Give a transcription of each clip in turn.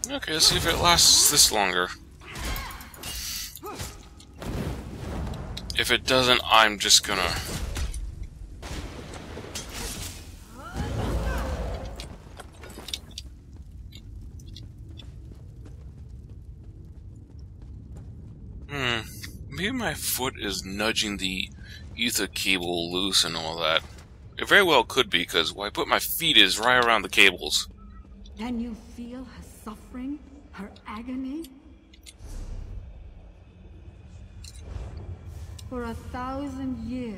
Okay, let's see if it lasts this longer. If it doesn't, I'm just gonna... Maybe my foot is nudging the ether cable loose and all that. It very well could be, because where I put my feet is right around the cables. Can you feel her suffering? Her agony? For 1,000 years,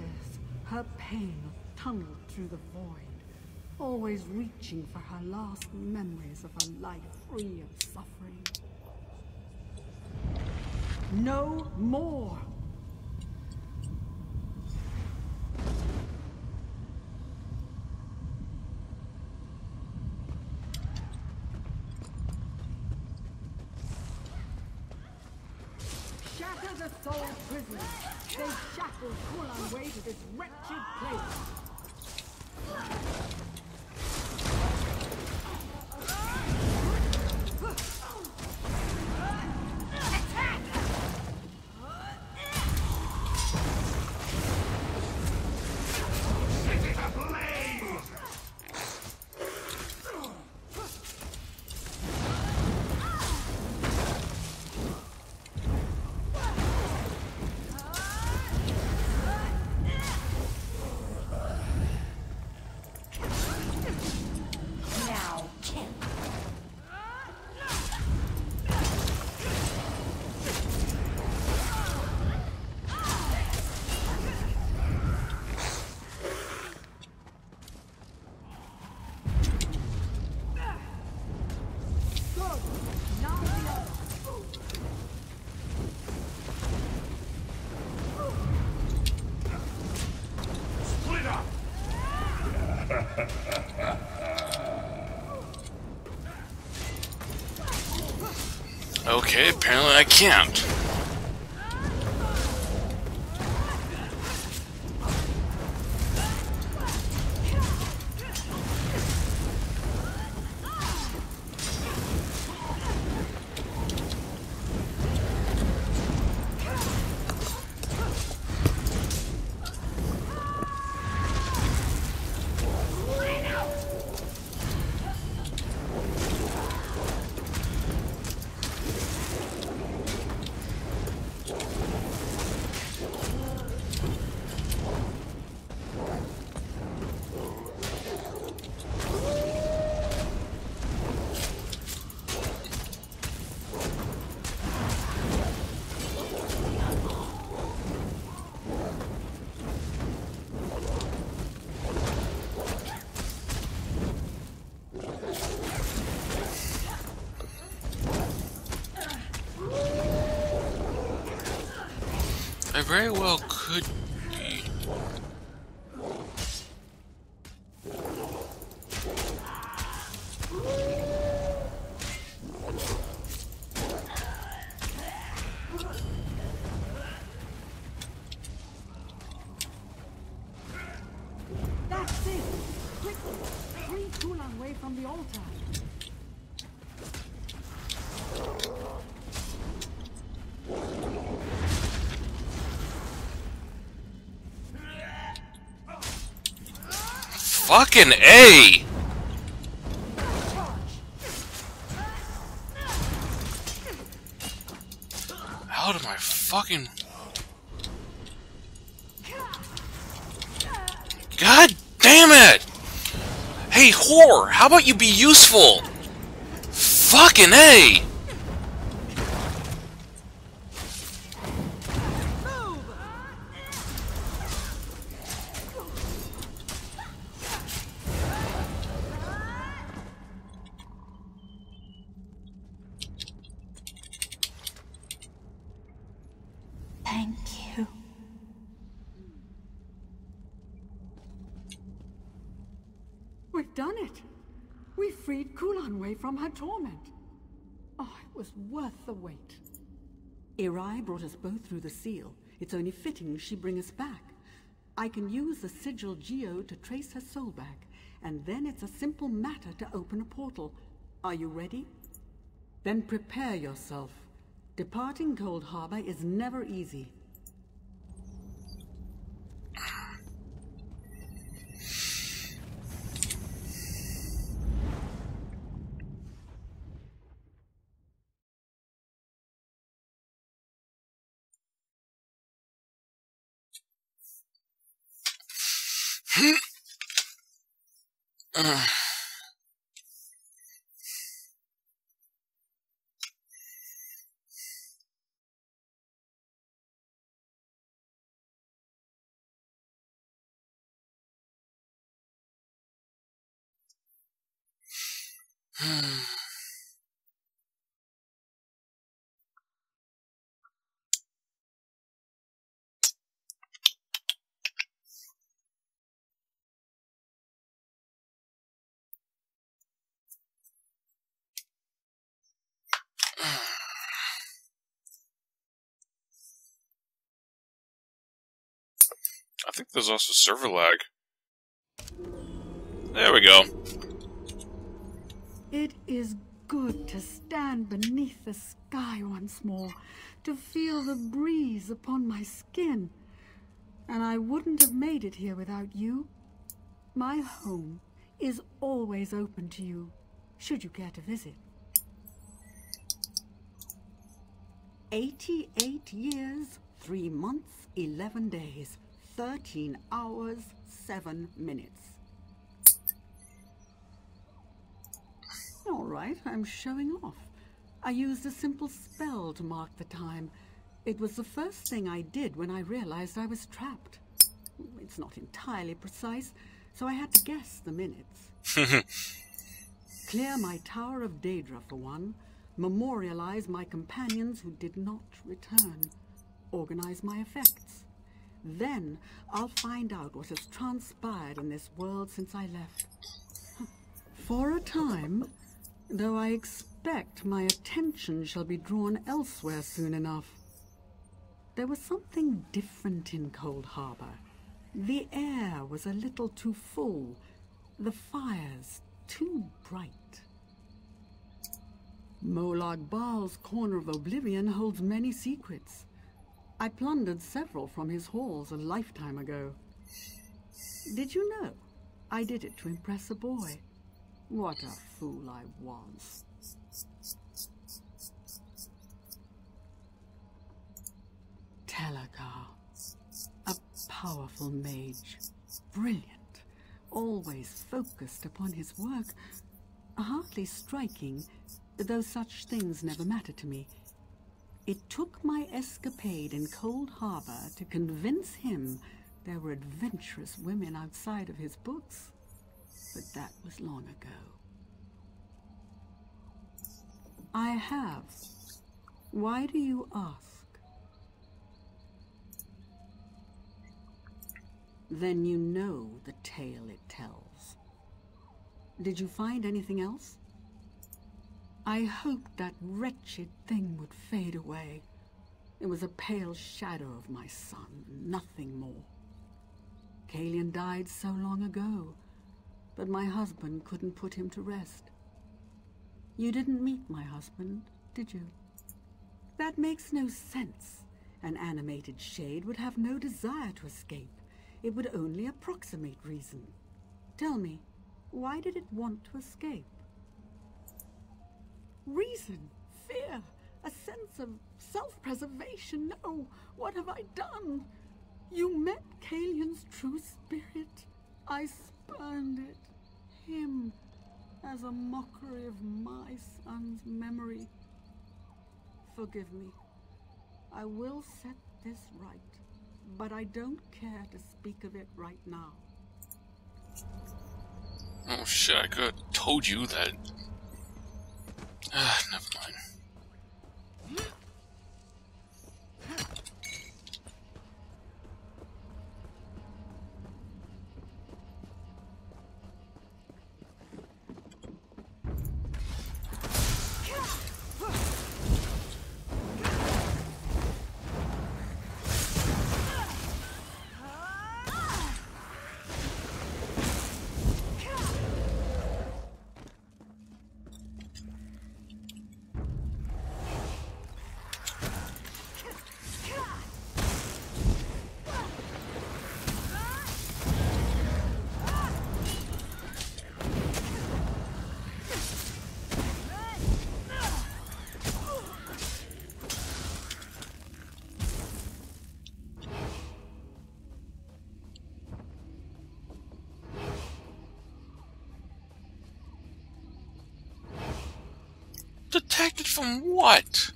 her pain tunneled through the void, always reaching for her last memories of a life free of suffering. No more! Shatter the soul prisoners! They shackled Kulan Way to this wretched place! Okay, apparently I can't. I very well could be. That's it! Quickly! Free Kulan Way from the altar! Fucking A! Out of my fucking... God damn it! Hey, whore! How about you be useful? Fucking A! Thank you. We've done it! We freed Kulan Way from her torment! Oh, it was worth the wait. Irai brought us both through the seal. It's only fitting she bring us back. I can use the sigil Geo to trace her soul back, and then it's a simple matter to open a portal. Are you ready? Then prepare yourself. Departing Cold Harbor is never easy. I think there's also server lag. There we go. It is good to stand beneath the sky once more, to feel the breeze upon my skin. And I wouldn't have made it here without you. My home is always open to you, should you care to visit. 88 years, 3 months, 11 days, 13 hours, 7 minutes. All right, I'm showing off. I used a simple spell to mark the time. It was the first thing I did when I realized I was trapped. It's not entirely precise, so I had to guess the minutes. Clear my Tower of Daedra for one. Memorialize my companions who did not return. Organize my effects. Then I'll find out what has transpired in this world since I left. For a time, though I expect my attention shall be drawn elsewhere soon enough. There was something different in Cold Harbor. The air was a little too full, the fires too bright. Molag Bal's Corner of Oblivion holds many secrets. I plundered several from his halls a lifetime ago. Did you know? I did it to impress a boy. What a fool I was. Telekar, a powerful mage, brilliant, always focused upon his work, hardly striking, though such things never mattered to me. It took my escapade in Cold Harbor to convince him there were adventurous women outside of his books. But that was long ago. I have. Why do you ask? Then you know the tale it tells. Did you find anything else? I hoped that wretched thing would fade away. It was a pale shadow of my son, nothing more. Kalian died so long ago, but my husband couldn't put him to rest. You didn't meet my husband, did you? That makes no sense. An animated shade would have no desire to escape. It would only approximate reason. Tell me, why did it want to escape? Reason, fear, a sense of self-preservation. No, what have I done? You met Kalian's true spirit. I spurned it, him, as a mockery of my son's memory. Forgive me. I will set this right, but I don't care to speak of it right now. Oh shit, I could have told you that. Never mind. Protected from what?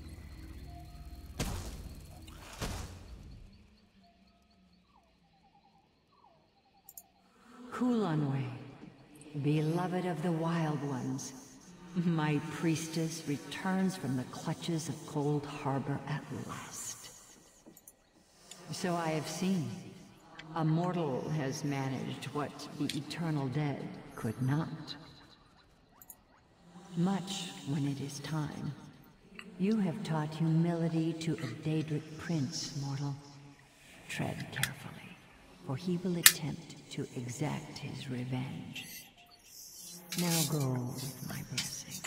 Kulanwe, beloved of the Wild Ones, my priestess returns from the clutches of Cold Harbor at last. So I have seen. A mortal has managed what the eternal dead could not. Much when it is time. You have taught humility to a Daedric prince, mortal. Tread carefully, for he will attempt to exact his revenge. Now go with my blessing.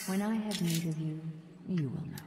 When I have need of you, you will know.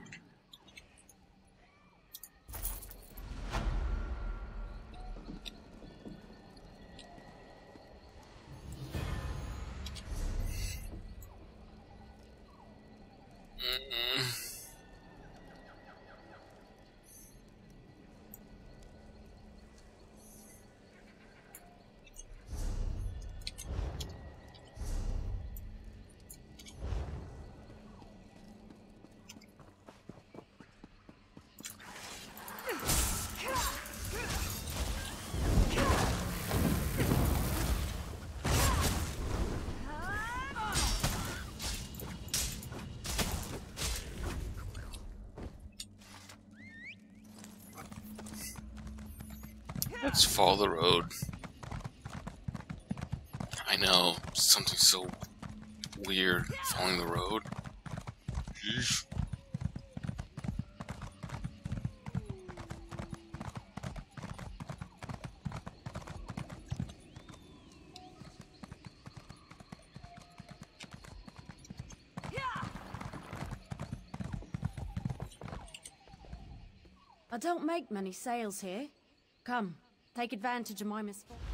Let's follow the road. I know, something so weird following the road. Jeez. I don't make many sales here. Come, take advantage of my misfortune.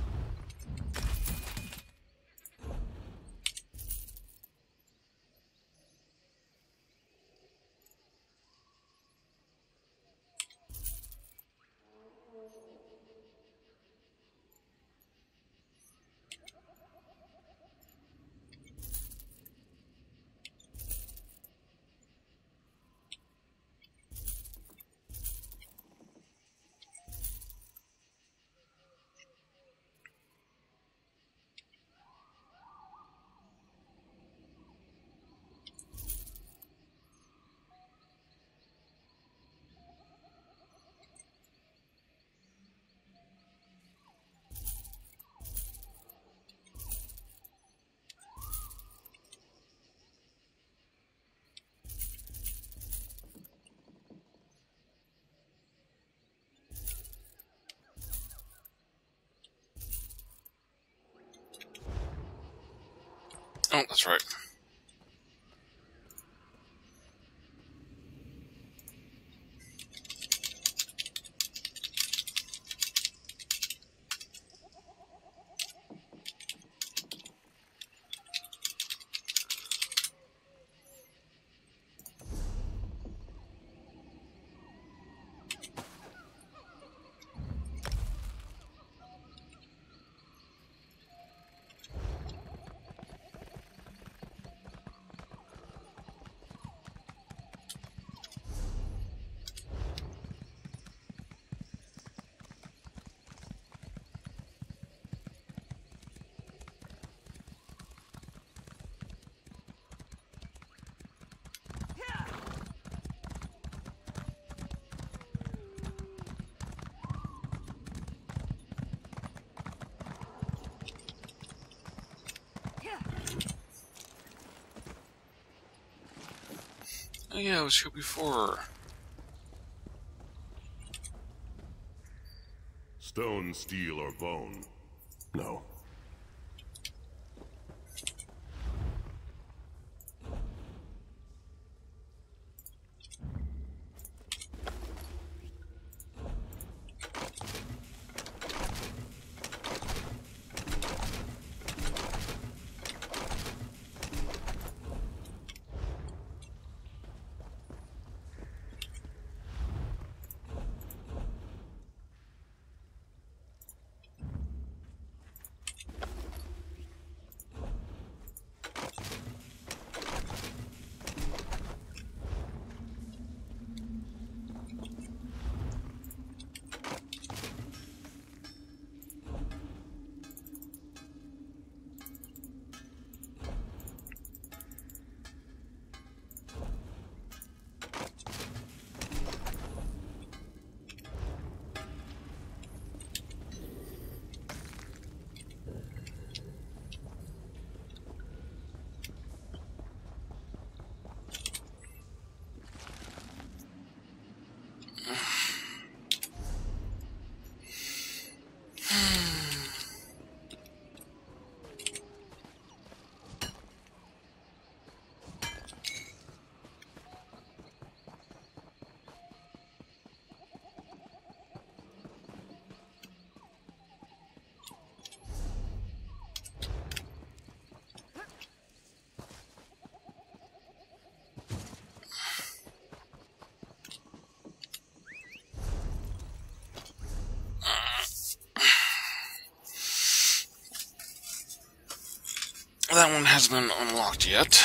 Oh, that's right. Oh yeah, I was here before. Stone, steel, or bone? No. That one hasn't been unlocked yet.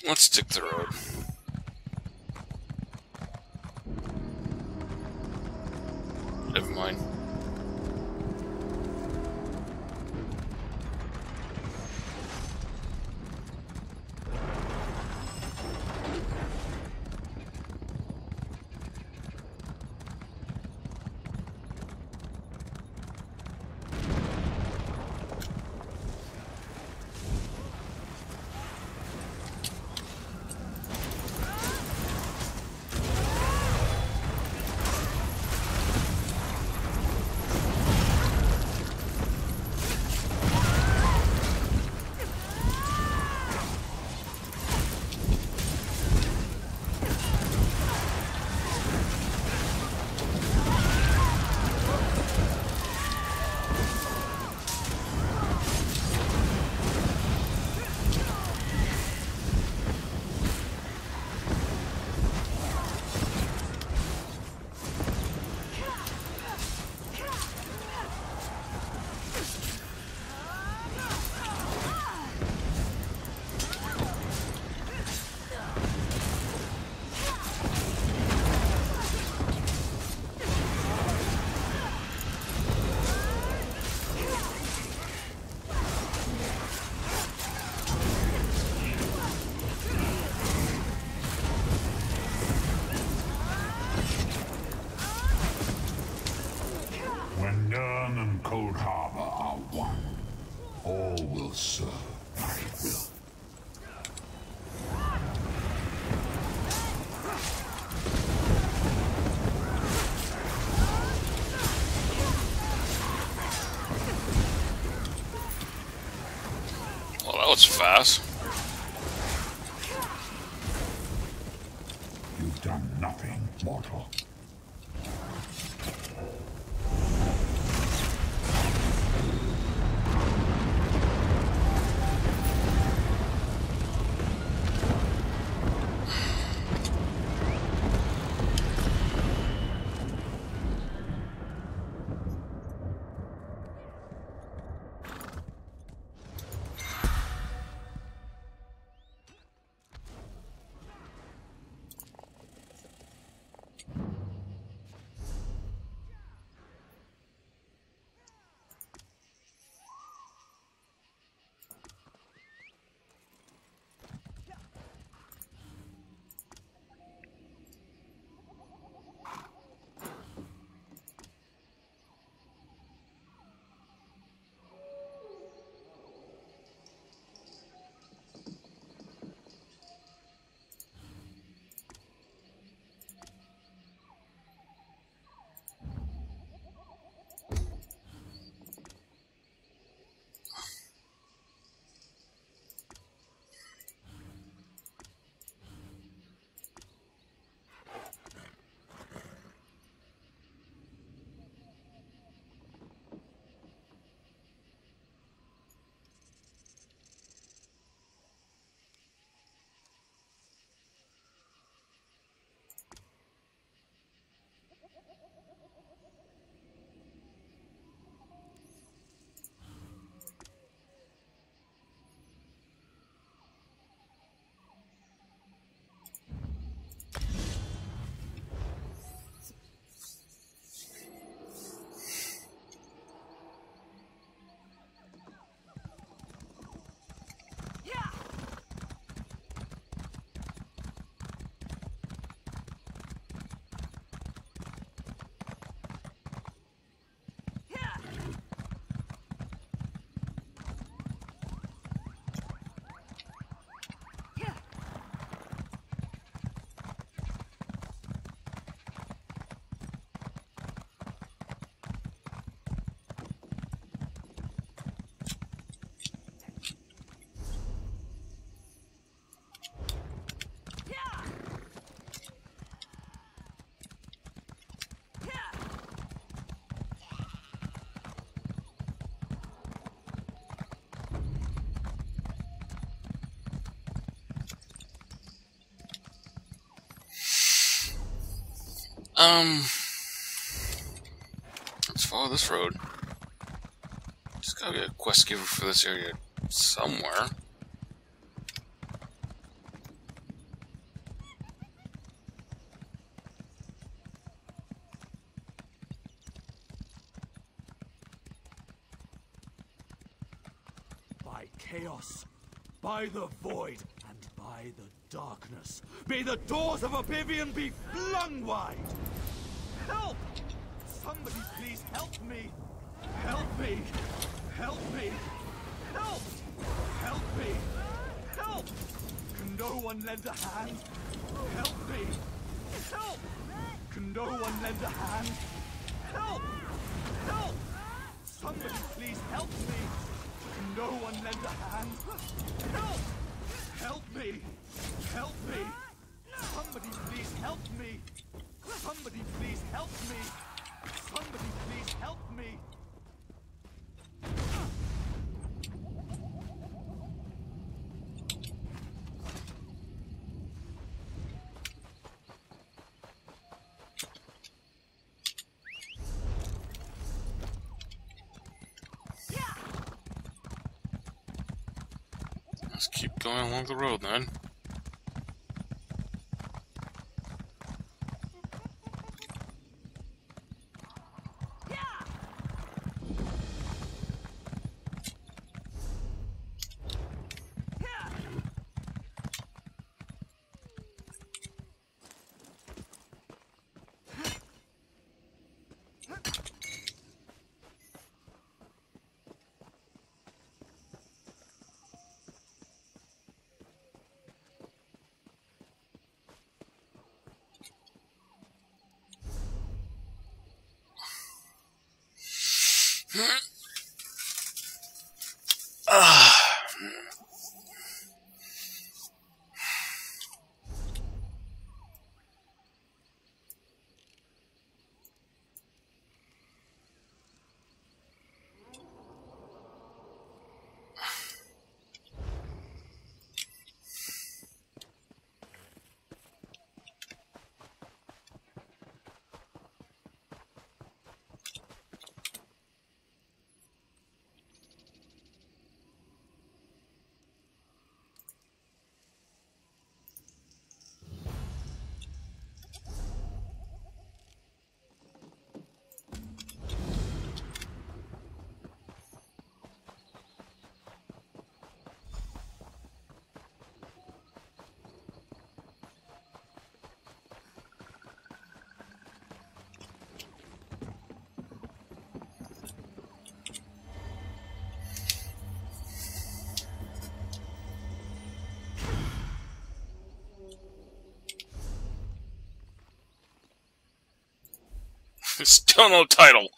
Let's stick to the road. Never mind. When Nern and Cold Harbor are one, all will serve my will. Well, that was fast. You've done nothing, mortal. Let's follow this road. There's gotta be a quest giver for this area somewhere. By chaos, by the void, and by the darkness, may the doors of oblivion be flung wide! Help! Somebody please help me! Help me! Help me! Help! Help me! Help! Can no one lend a hand? Help me! Help! Can no one lend a hand? Help! Help! Somebody please help me! Can no one lend a hand? Help! Help me! Help me! Somebody please help me! Somebody please help me! Somebody please help me! Let's keep going along the road then. Still no title.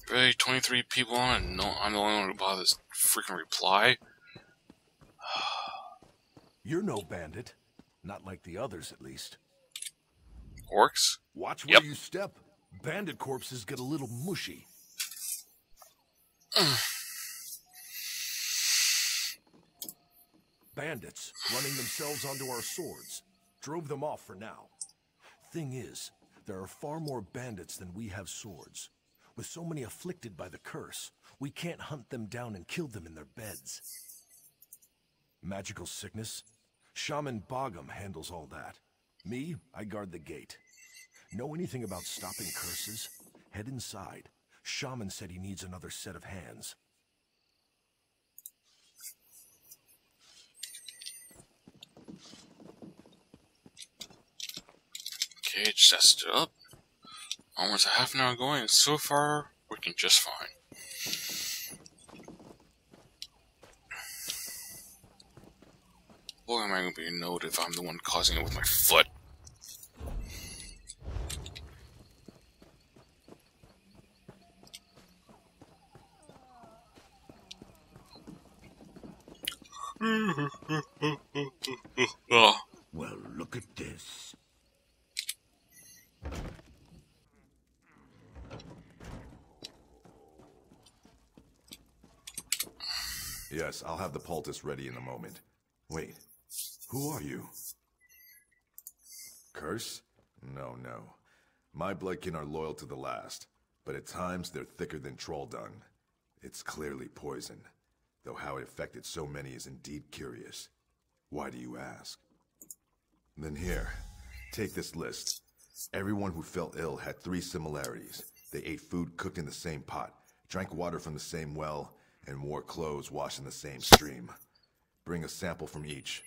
Really, 23 people on it? No, I'm the only one who bought this freaking reply? You're no bandit. Not like the others, at least. Orcs? Watch where you step. Bandit corpses get a little mushy. Bandits, running themselves onto our swords. Drove them off for now. Thing is, there are far more bandits than we have swords. With so many afflicted by the curse, we can't hunt them down and kill them in their beds. Magical sickness? Shaman Bogum handles all that. Me, I guard the gate. Know anything about stopping curses? Head inside. Shaman said he needs another set of hands. Okay, just up. Almost a half an hour going, and so far, working just fine. Boy, am I going to be annoyed if I'm the one causing it with my foot. Oh. Well, look at this. Yes, I'll have the poultice ready in a moment. Wait, who are you? Curse? No. My bloodkin are loyal to the last, but at times they're thicker than troll dung. It's clearly poison, though how it affected so many is indeed curious. Why do you ask? Then here, take this list. Everyone who fell ill had 3 similarities. They ate food cooked in the same pot, drank water from the same well, and wore clothes washed in the same stream. Bring a sample from each.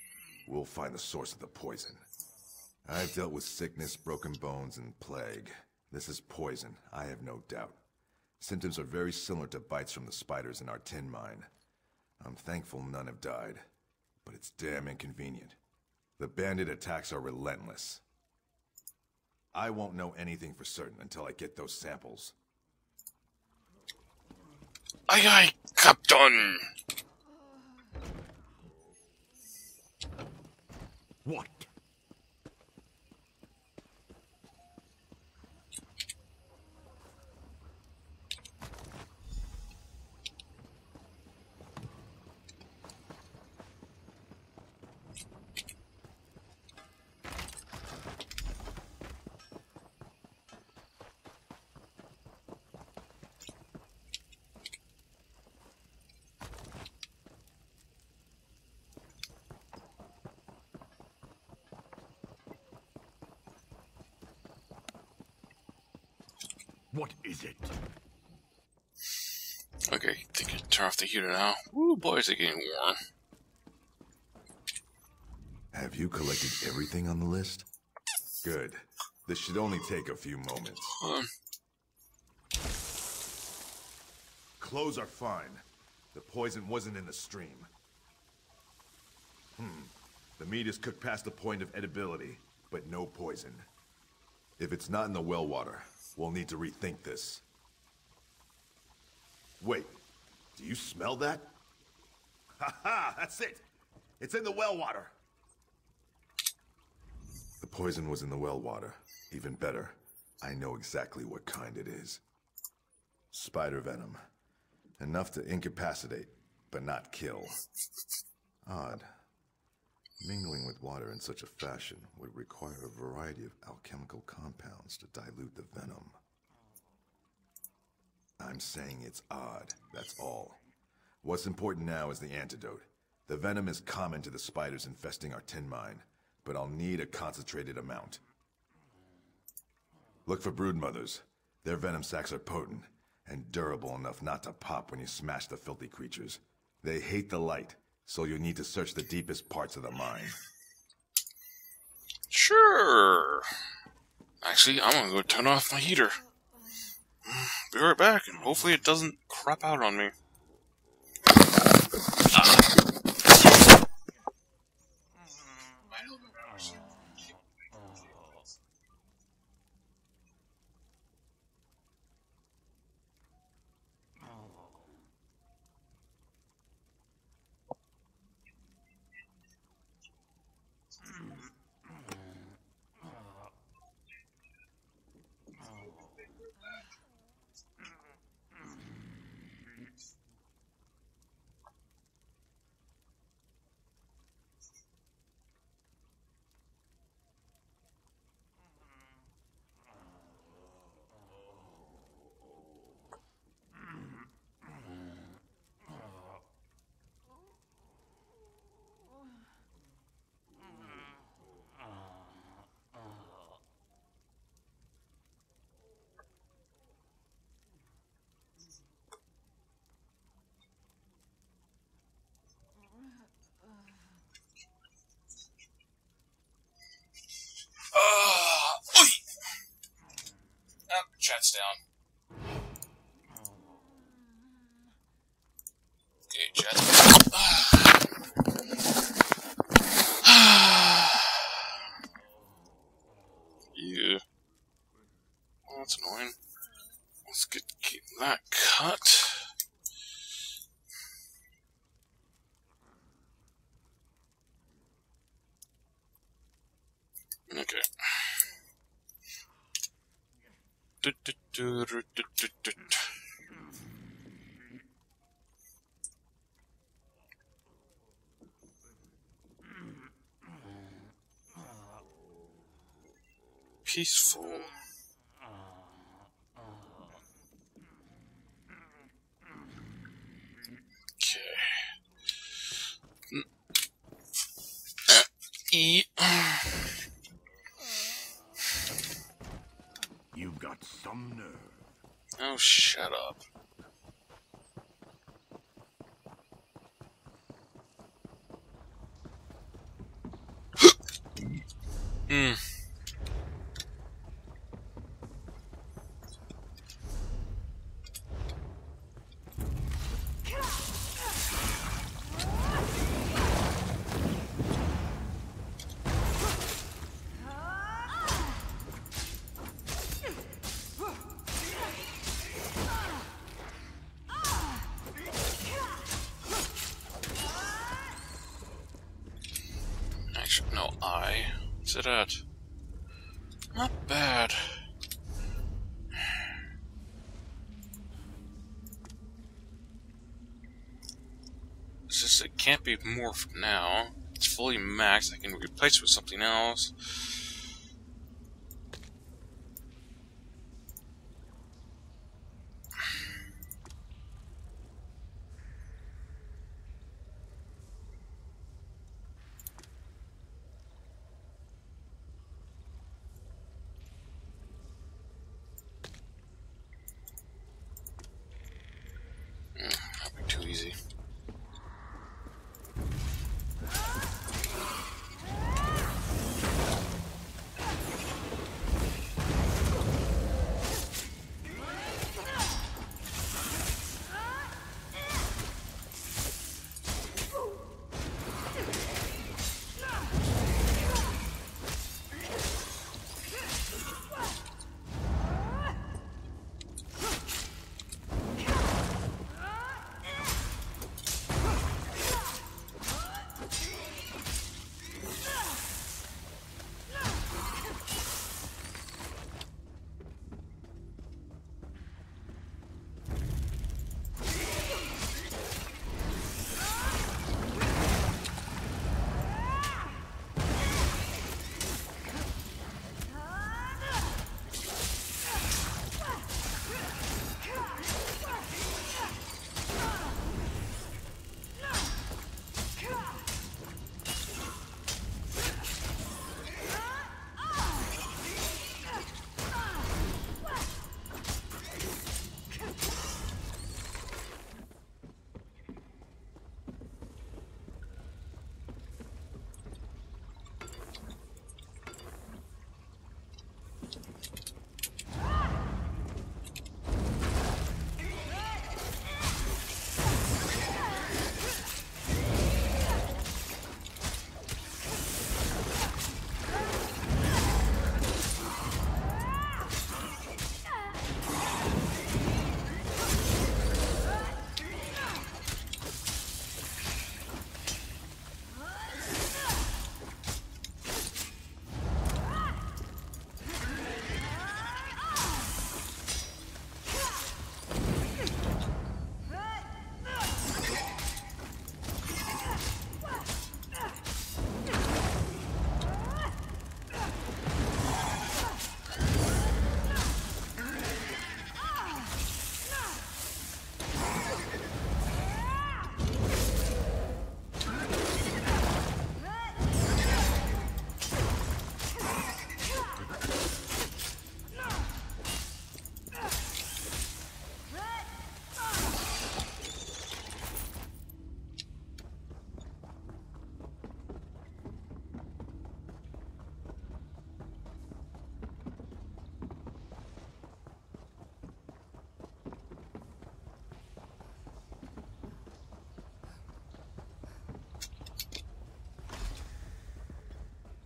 We'll find the source of the poison. I've dealt with sickness, broken bones, and plague. This is poison, I have no doubt. Symptoms are very similar to bites from the spiders in our tin mine. I'm thankful none have died, but it's damn inconvenient. The bandit attacks are relentless. I won't know anything for certain until I get those samples. Aye aye, Captain! What? What is it? Okay, think you can turn off the heater now. Ooh, boys are getting warm. Have you collected everything on the list? Good. This should only take a few moments. Clothes are fine. The poison wasn't in the stream. The meat is cooked past the point of edibility, but no poison. If it's not in the well water, we'll need to rethink this. Wait, do you smell that? Ha-ha, that's it! It's in the well water! The poison was in the well water. Even better, I know exactly what kind it is. Spider venom. Enough to incapacitate, but not kill. Odd. Mingling with water in such a fashion would require a variety of alchemical compounds to dilute the venom. I'm saying it's odd, that's all. What's important now is the antidote. The venom is common to the spiders infesting our tin mine, but I'll need a concentrated amount. Look for broodmothers. Their venom sacs are potent, and durable enough not to pop when you smash the filthy creatures. They hate the light, so you'll need to search the deepest parts of the mine. Sure. Actually, I'm gonna go turn off my heater. Be right back, and hopefully it doesn't crap out on me. Okay, chat. Yeah. Well, that's annoying. Let's keep that cut. Okay. Peaceful. Okay. Eat. You've got some nerve. Oh, shut up. Actually, no, what's it at? Not bad. It's just it can't be morphed now. It's fully maxed. I can replace it with something else. That'd be too easy.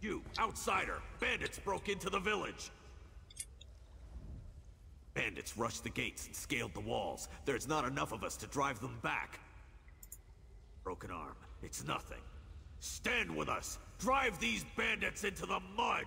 You, outsider! Bandits broke into the village! Bandits rushed the gates and scaled the walls. There's not enough of us to drive them back. Broken arm. It's nothing. Stand with us! Drive these bandits into the mud!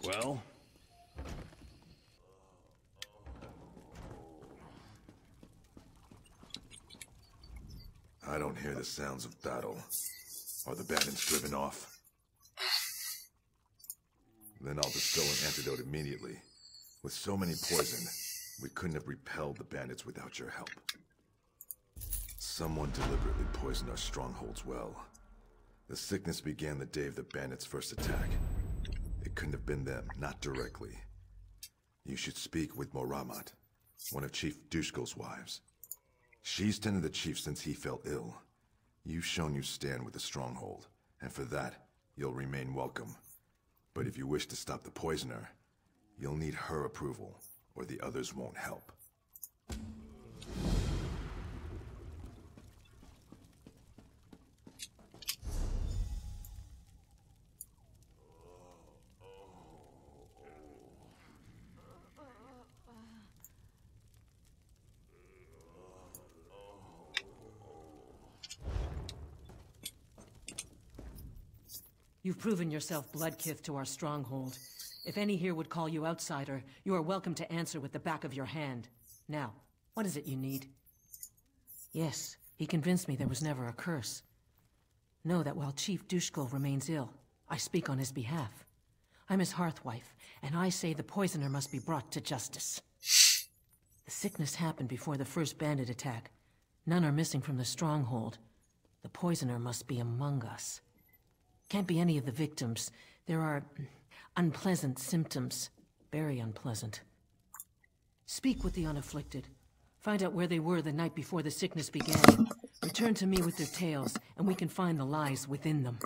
Well? I don't hear the sounds of battle. Are the bandits driven off? Then I'll distill an antidote immediately. With so many poison, we couldn't have repelled the bandits without your help. Someone deliberately poisoned our strongholds well. The sickness began the day of the bandits' first attack. It couldn't have been them, not directly. You should speak with Moramat, one of Chief Dushkul's wives. She's tended the chief since he fell ill. You've shown you stand with the stronghold, and for that, you'll remain welcome. But if you wish to stop the poisoner, you'll need her approval, or the others won't help. You've proven yourself bloodkith to our stronghold. If any here would call you outsider, you are welcome to answer with the back of your hand. Now, what is it you need? Yes, he convinced me there was never a curse. Know that while Chief Dushkul remains ill, I speak on his behalf. I'm his hearthwife, and I say the poisoner must be brought to justice. The sickness happened before the first bandit attack. None are missing from the stronghold. The poisoner must be among us. Can't be any of the victims. There are unpleasant symptoms. Very unpleasant. Speak with the unafflicted. Find out where they were the night before the sickness began. Return to me with their tales, and we can find the lies within them.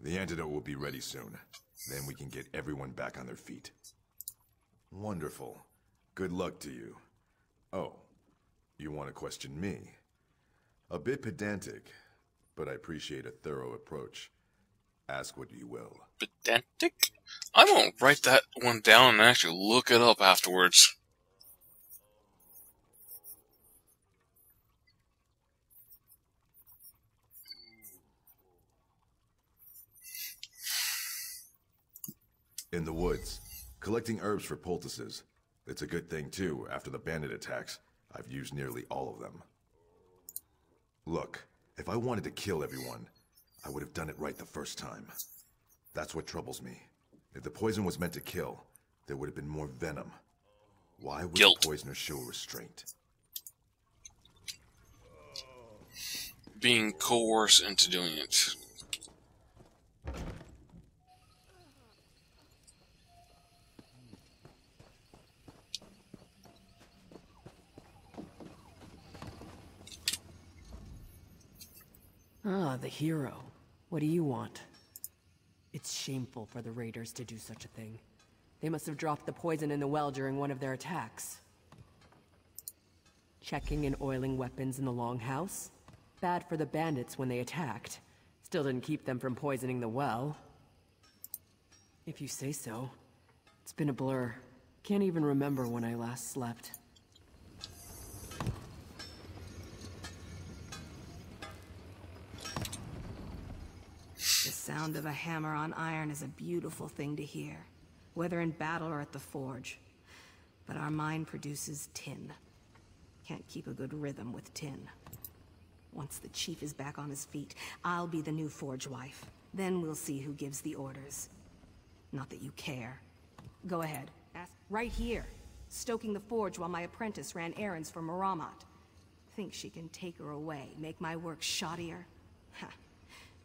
The antidote will be ready soon. Then we can get everyone back on their feet. Wonderful. Good luck to you. Oh, you want to question me? A bit pedantic, but I appreciate a thorough approach. Ask what you will. Pedantic? I won't write that one down and actually look it up afterwards. In the woods, collecting herbs for poultices. It's a good thing, too, after the bandit attacks. I've used nearly all of them. Look, if I wanted to kill everyone, I would have done it right the first time. That's what troubles me. If the poison was meant to kill, there would have been more venom. Why would the poisoner show restraint? Being coerced into doing it. Ah, the hero. What do you want? It's shameful for the raiders to do such a thing. They must have dropped the poison in the well during one of their attacks. Checking and oiling weapons in the Longhouse? Bad for the bandits when they attacked. Still didn't keep them from poisoning the well. If you say so. It's been a blur. Can't even remember when I last slept. The sound of a hammer on iron is a beautiful thing to hear, whether in battle or at the forge. But our mine produces tin. Can't keep a good rhythm with tin. Once the chief is back on his feet, I'll be the new forge wife. Then we'll see who gives the orders. Not that you care. Go ahead. Ask right here. Stoking the forge while my apprentice ran errands for Maramat. Think she can take her away, make my work shoddier? Ha.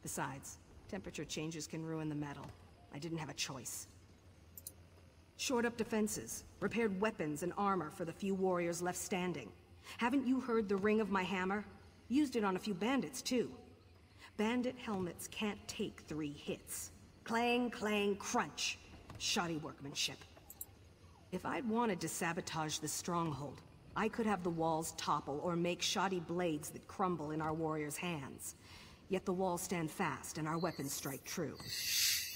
Besides, temperature changes can ruin the metal. I didn't have a choice. Shored up defenses, repaired weapons and armor for the few warriors left standing. Haven't you heard the ring of my hammer? Used it on a few bandits, too. Bandit helmets can't take 3 hits. Clang, clang, crunch. Shoddy workmanship. If I'd wanted to sabotage the stronghold, I could have the walls topple or make shoddy blades that crumble in our warriors' hands. Yet the walls stand fast and our weapons strike true.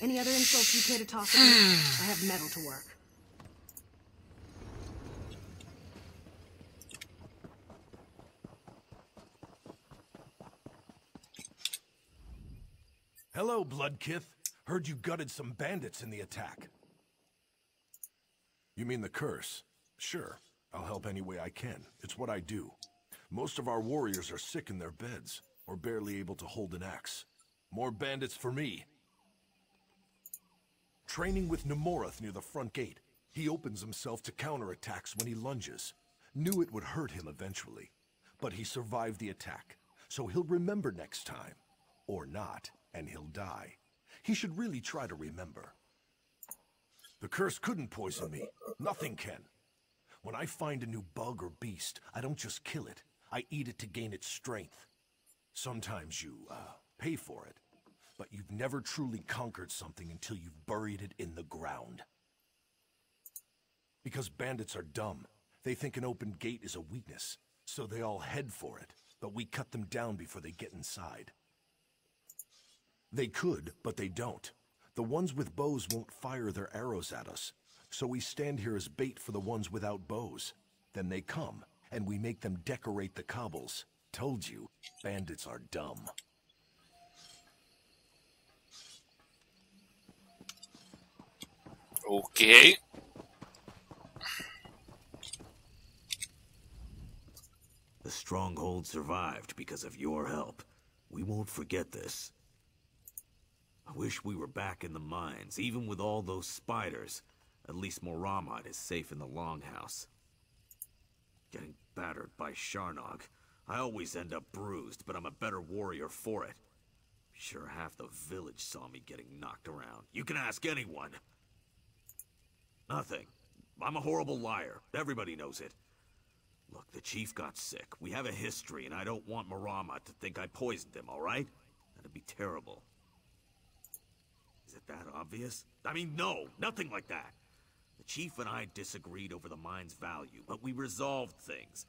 Any other insults you care to toss at me? I have metal to work. Hello, Bloodkith. Heard you gutted some bandits in the attack. You mean the curse? Sure. I'll help any way I can. It's what I do. Most of our warriors are sick in their beds, or barely able to hold an axe. More bandits for me. Training with Nemorath near the front gate. He opens himself to counterattacks when he lunges. Knew it would hurt him eventually. But he survived the attack, so he'll remember next time. Or not, and he'll die. He should really try to remember. The curse couldn't poison me. Nothing can. When I find a new bug or beast, I don't just kill it. I eat it to gain its strength. Sometimes you, pay for it. But you've never truly conquered something until you've buried it in the ground. Because bandits are dumb. They think an open gate is a weakness, so they all head for it. But we cut them down before they get inside. They could, but they don't. The ones with bows won't fire their arrows at us, so we stand here as bait for the ones without bows. Then they come, and we make them decorate the cobbles. Told you, bandits are dumb. Okay. The Stronghold survived because of your help. We won't forget this. I wish we were back in the mines, even with all those spiders. At least Moramot is safe in the Longhouse. Getting battered by Sharnog. I always end up bruised, but I'm a better warrior for it. Sure half the village saw me getting knocked around. You can ask anyone. Nothing. I'm a horrible liar. Everybody knows it. Look, the chief got sick. We have a history, and I don't want Moramot to think I poisoned him, all right? That'd be terrible. Is it that obvious? I mean, no, nothing like that. The chief and I disagreed over the mine's value, but we resolved things.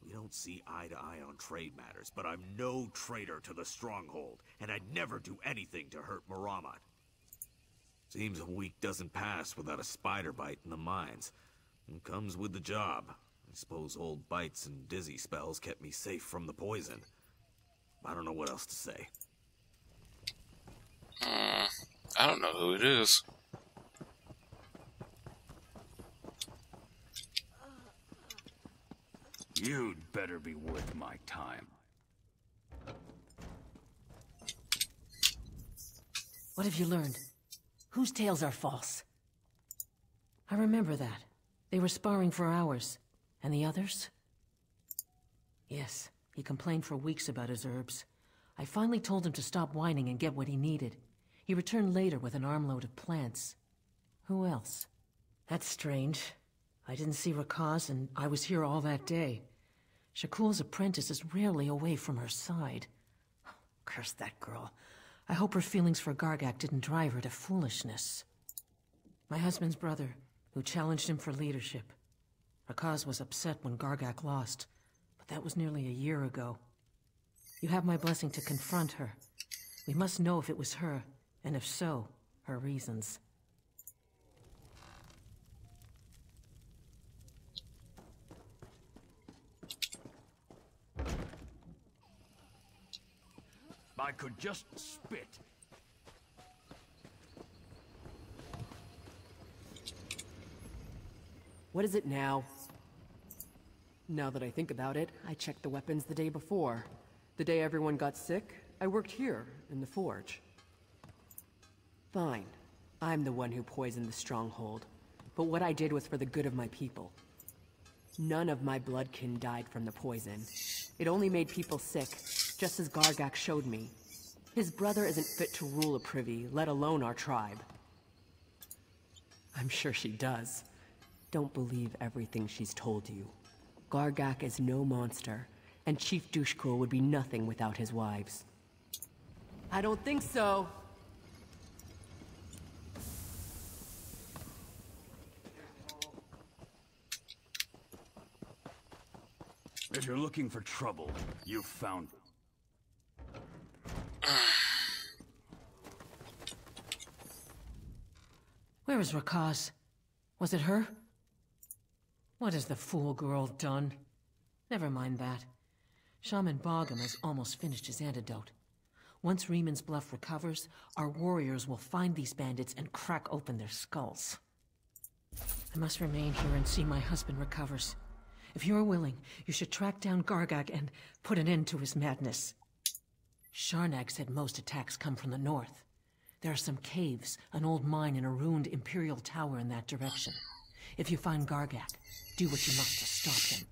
We don't see eye to eye on trade matters, but I'm no traitor to the Stronghold, and I'd never do anything to hurt Moramot. Seems a week doesn't pass without a spider bite in the mines. It comes with the job. I suppose old bites and dizzy spells kept me safe from the poison. I don't know what else to say. I don't know who it is. You'd better be worth my time. What have you learned? Whose tales are false? I remember that. They were sparring for hours. And the others? Yes, he complained for weeks about his herbs. I finally told him to stop whining and get what he needed. He returned later with an armload of plants. Who else? That's strange. I didn't see Rakaz, and I was here all that day. Shakul's apprentice is rarely away from her side. Curse that girl. I hope her feelings for Gargak didn't drive her to foolishness. My husband's brother, who challenged him for leadership. Rakaz was upset when Gargak lost, but that was nearly a year ago. You have my blessing to confront her. We must know if it was her, and if so, her reasons. I could just spit. What is it now? Now that I think about it, I checked the weapons the day before. The day everyone got sick, I worked here, in the forge. Fine. I'm the one who poisoned the Stronghold. But what I did was for the good of my people. None of my bloodkin died from the poison. It only made people sick, just as Gargak showed me. His brother isn't fit to rule a privy, let alone our tribe. I'm sure she does. Don't believe everything she's told you. Gargak is no monster, and Chief Dushkur would be nothing without his wives. I don't think so. If you're looking for trouble, you've found it. Where is Rakaz? Was it her? What has the fool girl done? Never mind that. Shaman Bogum has almost finished his antidote. Once Reeman's Bluff recovers, our warriors will find these bandits and crack open their skulls. I must remain here and see my husband recovers. If you are willing, you should track down Gargak and put an end to his madness. Sharnag said most attacks come from the north. There are some caves, an old mine, and a ruined Imperial tower in that direction. If you find Gargak, do what you must to stop him.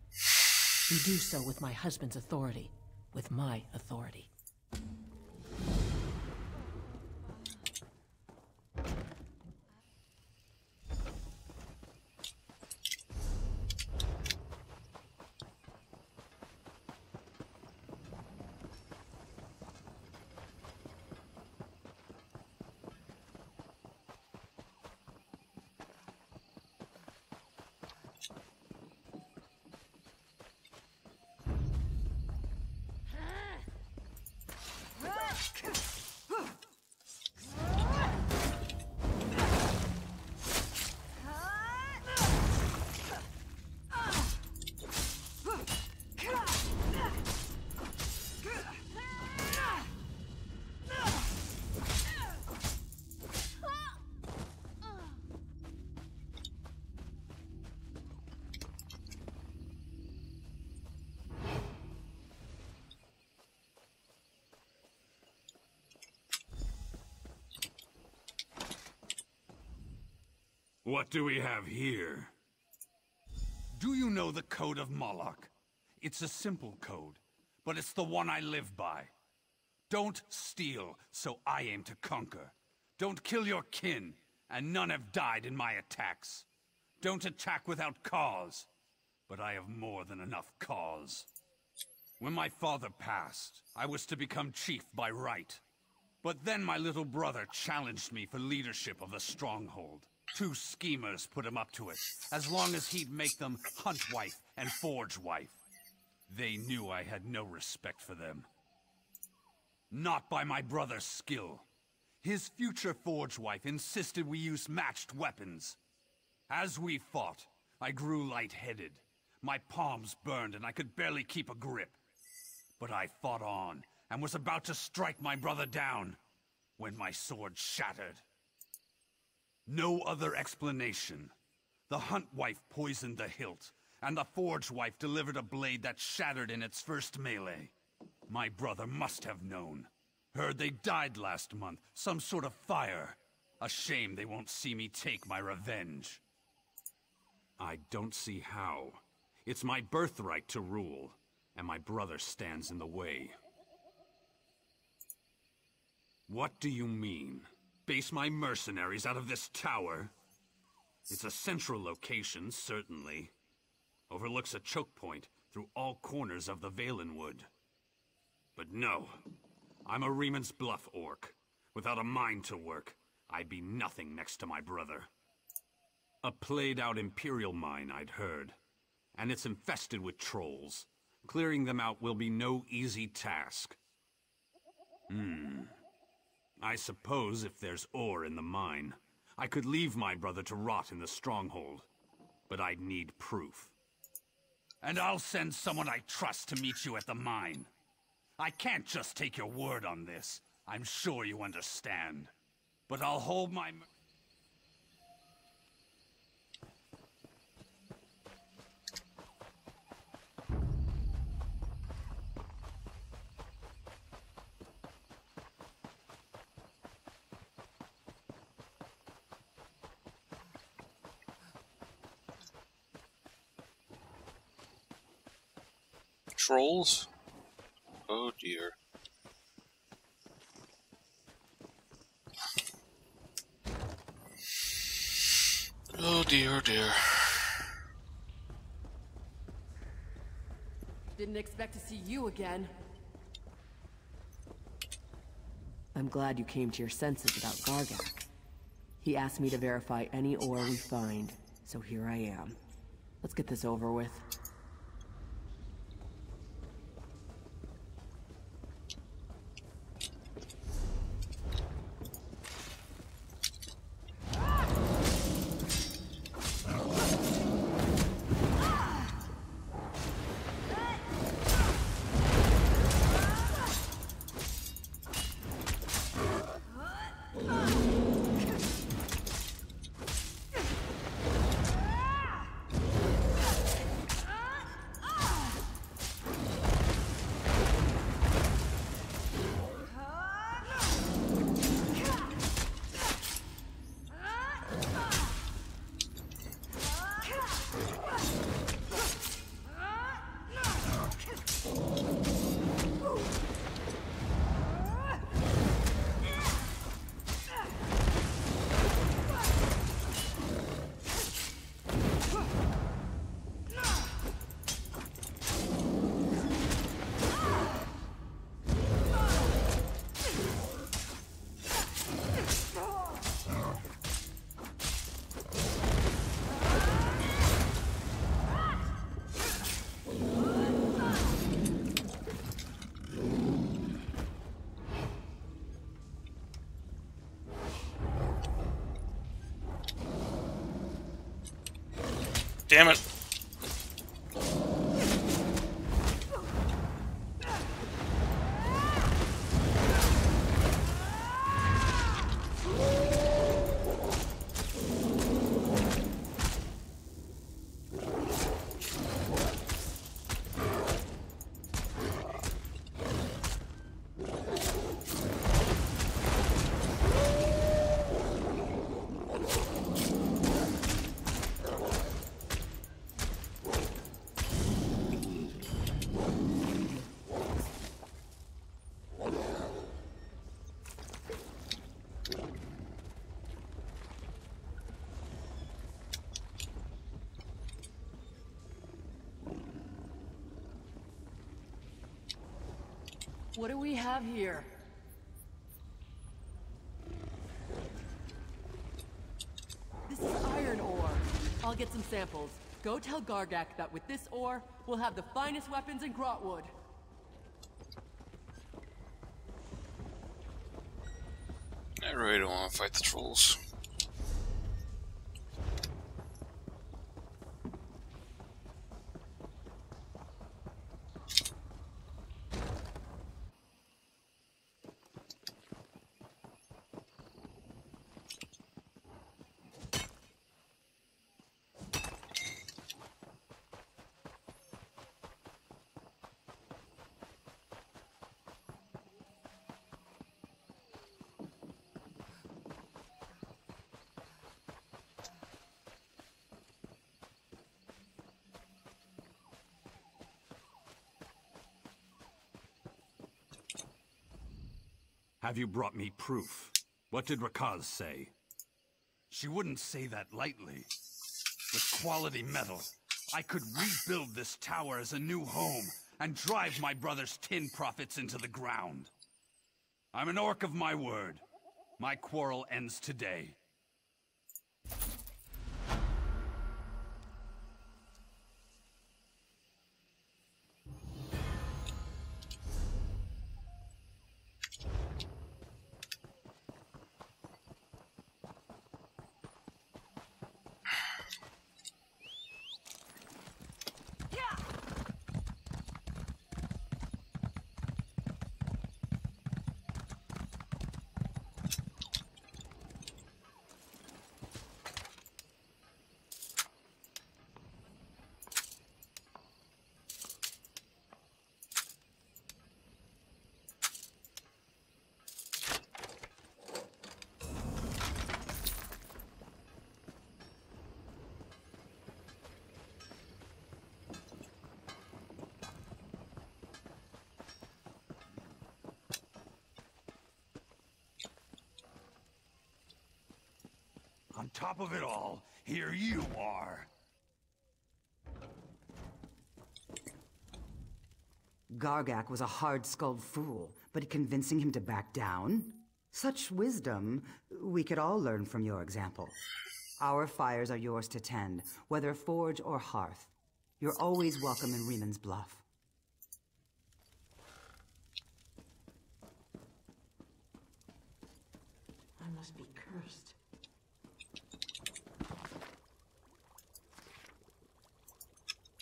You do so with my husband's authority, with my authority. What do we have here? Do you know the Code of Moloch? It's a simple code, but it's the one I live by. Don't steal, so I aim to conquer. Don't kill your kin, and none have died in my attacks. Don't attack without cause, but I have more than enough cause. When my father passed, I was to become chief by right. But then my little brother challenged me for leadership of the stronghold. 2 schemers put him up to it, as long as he'd make them Hunt Wife and Forge Wife. They knew I had no respect for them. Not by my brother's skill. His future Forge Wife insisted we use matched weapons. As we fought, I grew lightheaded. My palms burned and I could barely keep a grip. But I fought on, and was about to strike my brother down, when my sword shattered. No other explanation. The Hunt Wife poisoned the hilt, and the Forge Wife delivered a blade that shattered in its first melee. My brother must have known. Heard they died last month, some sort of fire. A shame they won't see me take my revenge. I don't see how. It's my birthright to rule, and my brother stands in the way. What do you mean? Base my mercenaries out of this tower? It's a central location, certainly. Overlooks a choke point through all corners of the Valenwood. But no, I'm a Reman's Bluff orc. Without a mind to work, I'd be nothing next to my brother. A played-out Imperial mine, I'd heard. And it's infested with trolls. Clearing them out will be no easy task. I suppose if there's ore in the mine, I could leave my brother to rot in the stronghold. But I'd need proof. And I'll send someone I trust to meet you at the mine. I can't just take your word on this. I'm sure you understand. But I'll hold my... Trolls? Oh dear. Oh dear, oh dear. Didn't expect to see you again. I'm glad you came to your senses about Gargak. He asked me to verify any ore we find, so here I am. Let's get this over with. Damn it. What do we have here? This is iron ore. I'll get some samples. Go tell Gargak that with this ore, we'll have the finest weapons in Grotwood. I really don't want to fight the trolls. Have you brought me proof? What did Rakaz say? She wouldn't say that lightly. With quality metal, I could rebuild this tower as a new home and drive my brother's tin profits into the ground. I'm an orc of my word. My quarrel ends today. On top of it all, here you are. Gargak was a hard-skulled fool, but convincing him to back down? Such wisdom, we could all learn from your example. Our fires are yours to tend, whether forge or hearth. You're always welcome in Reman's Bluff. I must be cursed.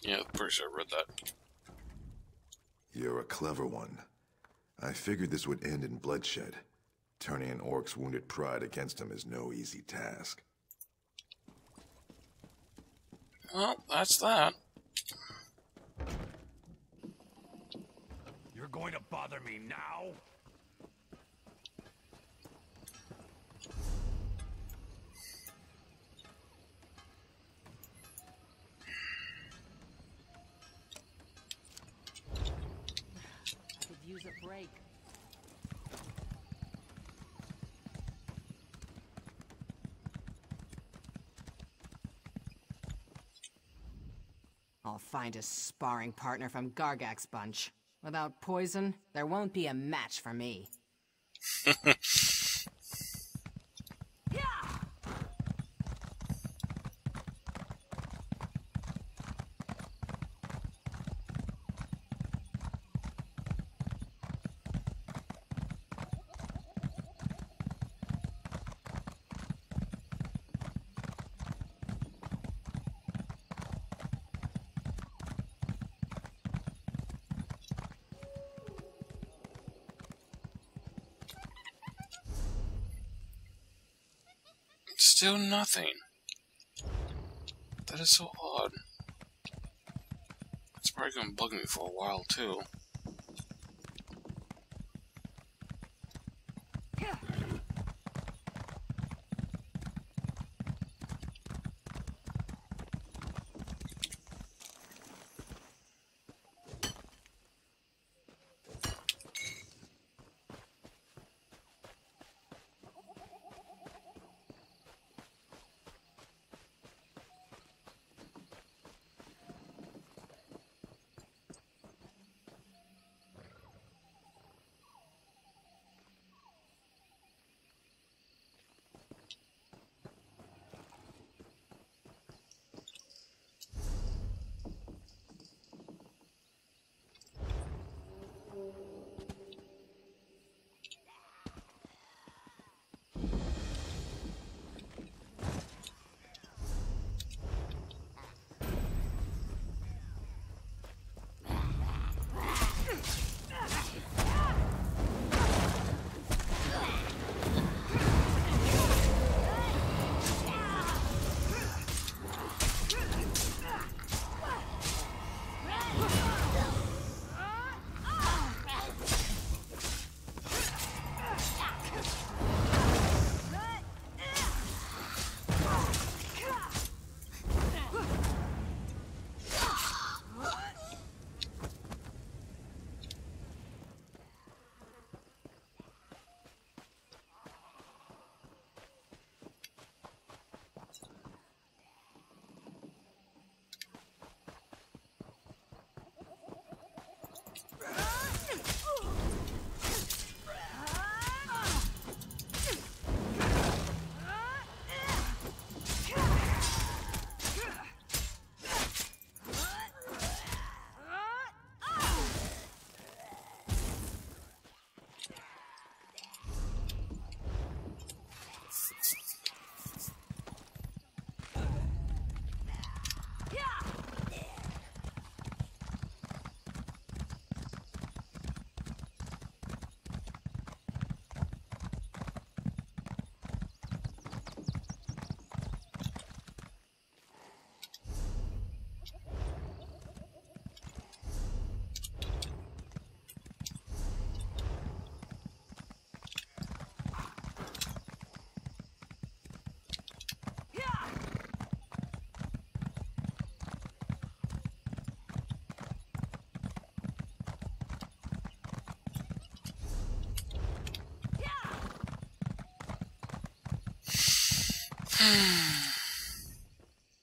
Yeah, pretty sure I read that. You're a clever one. I figured this would end in bloodshed. Turning an orc's wounded pride against him is no easy task. Well, that's that. You're going to bother me now? I could use a break. I'll find a sparring partner from Gargak's bunch. Without poison, there won't be a match for me. Still nothing. That is so odd. It's probably gonna bug me for a while too.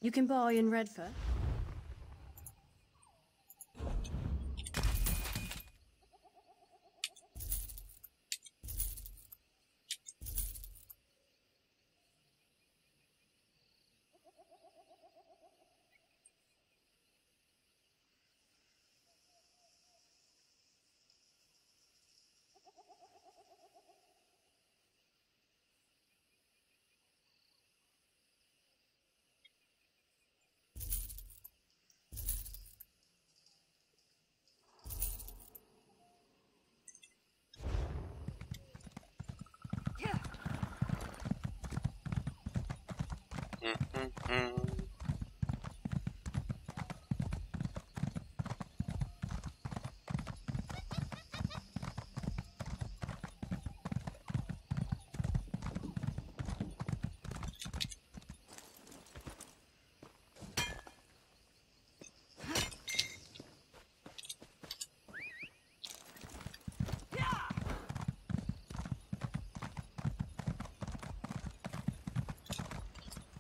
You can buy in Redfur.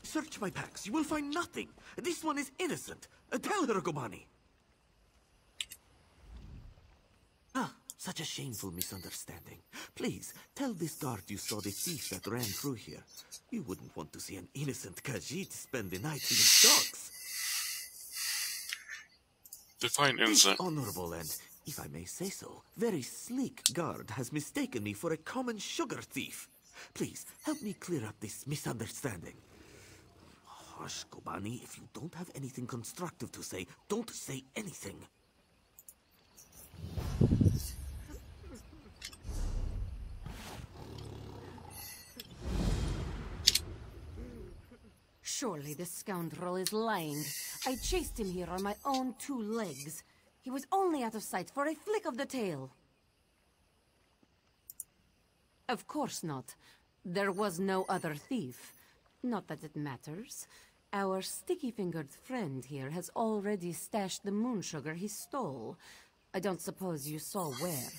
Search my packs. You will find nothing. This one is innocent. Tell her, Kobani. Ah, such a shameful misunderstanding. Please, tell this guard you saw the thief that ran through here. You wouldn't want to see an innocent Khajiit spend the night in his docks. Define innocent. This honorable and, if I may say so, very sleek guard has mistaken me for a common sugar thief. Please, help me clear up this misunderstanding. Hush, Kobani. If you don't have anything constructive to say, don't say anything. Surely this scoundrel is lying. I chased him here on my own 2 legs. He was only out of sight for a flick of the tail. Of course not. There was no other thief. Not that it matters. Our sticky-fingered friend here has already stashed the moon sugar he stole. I don't suppose you saw where.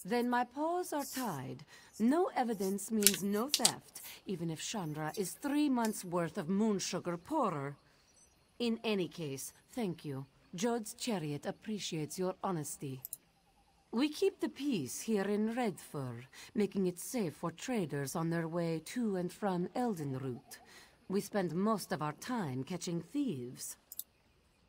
Then my paws are tied. No evidence means no theft, even if Chandra is 3 months' worth of moon sugar poorer. In any case, thank you. Jod's chariot appreciates your honesty. We keep the peace here in Redfur, making it safe for traders on their way to and from Eldenroot. We spend most of our time catching thieves.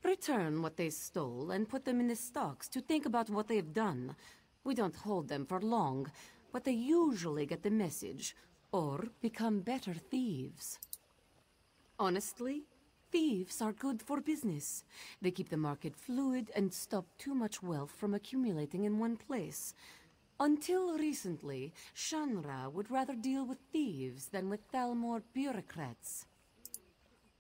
Return what they stole and put them in the stocks to think about what they've done. We don't hold them for long, but they usually get the message, or become better thieves. Honestly, thieves are good for business. They keep the market fluid and stop too much wealth from accumulating in one place. Until recently, Shanra would rather deal with thieves than with Thalmor bureaucrats.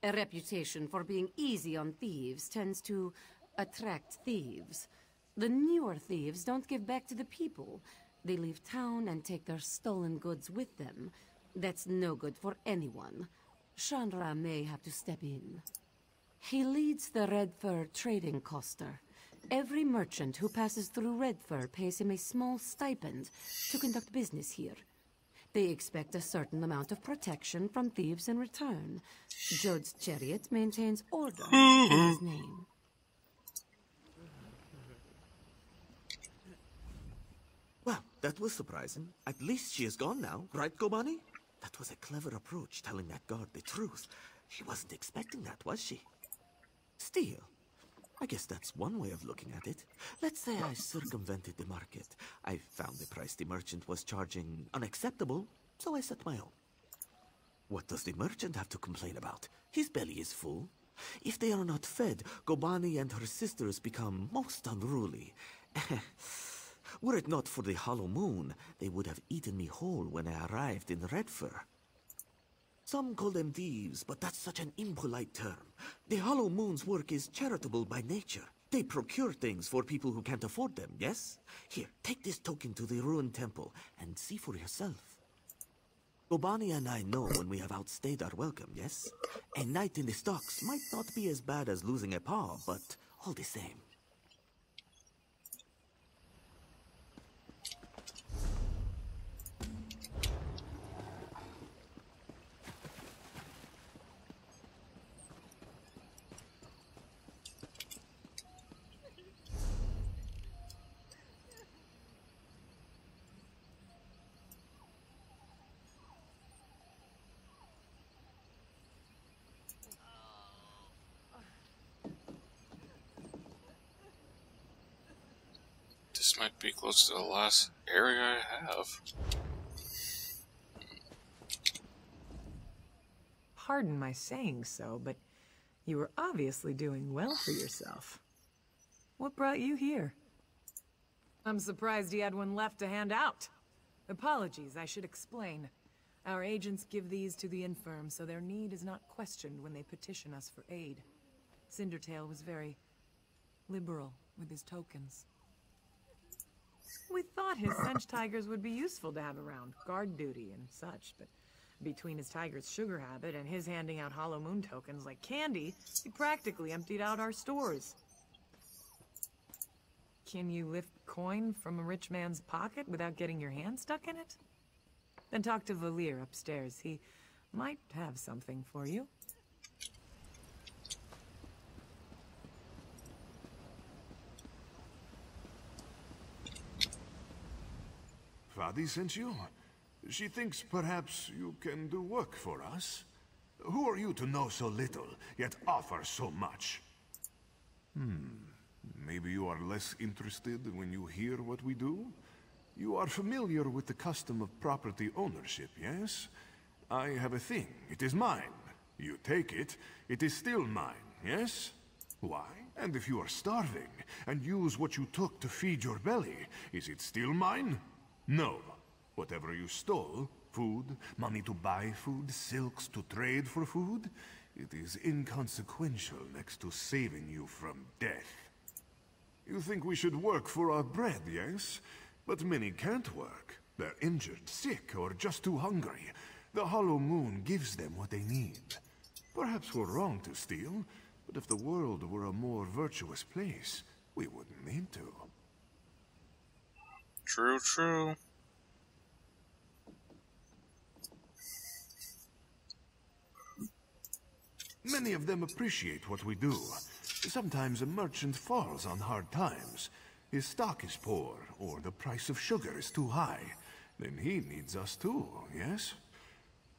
A reputation for being easy on thieves tends to attract thieves. The newer thieves don't give back to the people. They leave town and take their stolen goods with them. That's no good for anyone. Chandra may have to step in. He leads the Redfur trading coster. Every merchant who passes through Redfur pays him a small stipend to conduct business here. They expect a certain amount of protection from thieves in return. Jod's chariot maintains order in his name. Well, that was surprising. At least she is gone now, right, Kobani? That was a clever approach, telling that guard the truth. She wasn't expecting that, was she? Still, I guess that's one way of looking at it. Let's say I circumvented the market. I found the price the merchant was charging unacceptable, so I set my own. What does the merchant have to complain about? His belly is full. If they are not fed, Kobani and her sisters become most unruly. Were it not for the hollow moon, they would have eaten me whole when I arrived in Redfur. Some call them thieves, but that's such an impolite term. The hollow moon's work is charitable by nature. They procure things for people who can't afford them, yes? Here, take this token to the ruined temple and see for yourself. Kobani and I know when we have outstayed our welcome, yes? A night in the stocks might not be as bad as losing a paw, but all the same. might be close to the last area I have. Pardon my saying so, but you were obviously doing well for yourself. What brought you here? I'm surprised he had one left to hand out. Apologies, I should explain. Our agents give these to the infirm, so their need is not questioned when they petition us for aid. Cindertail was very liberal with his tokens. We thought his Sench tigers would be useful to have around, guard duty and such, but between his tiger's sugar habit and his handing out Hollow Moon tokens like candy, he practically emptied out our stores. Can you lift coin from a rich man's pocket without getting your hand stuck in it? Then talk to Valir upstairs. He might have something for you. Fadi sent you? She thinks perhaps you can do work for us? Who are you to know so little, yet offer so much? Maybe you are less interested when you hear what we do? You are familiar with the custom of property ownership, yes? I have a thing. It is mine. You take it, it is still mine, yes? Why? And if you are starving, and use what you took to feed your belly, is it still mine? No. Whatever you stole, food, money to buy food, silks to trade for food, it is inconsequential next to saving you from death. You think we should work for our bread, yes? But many can't work. They're injured, sick, or just too hungry. The Hollow Moon gives them what they need. Perhaps we're wrong to steal, but if the world were a more virtuous place, we wouldn't need to. True, true. Many of them appreciate what we do. Sometimes a merchant falls on hard times. His stock is poor, or the price of sugar is too high. Then he needs us too, yes?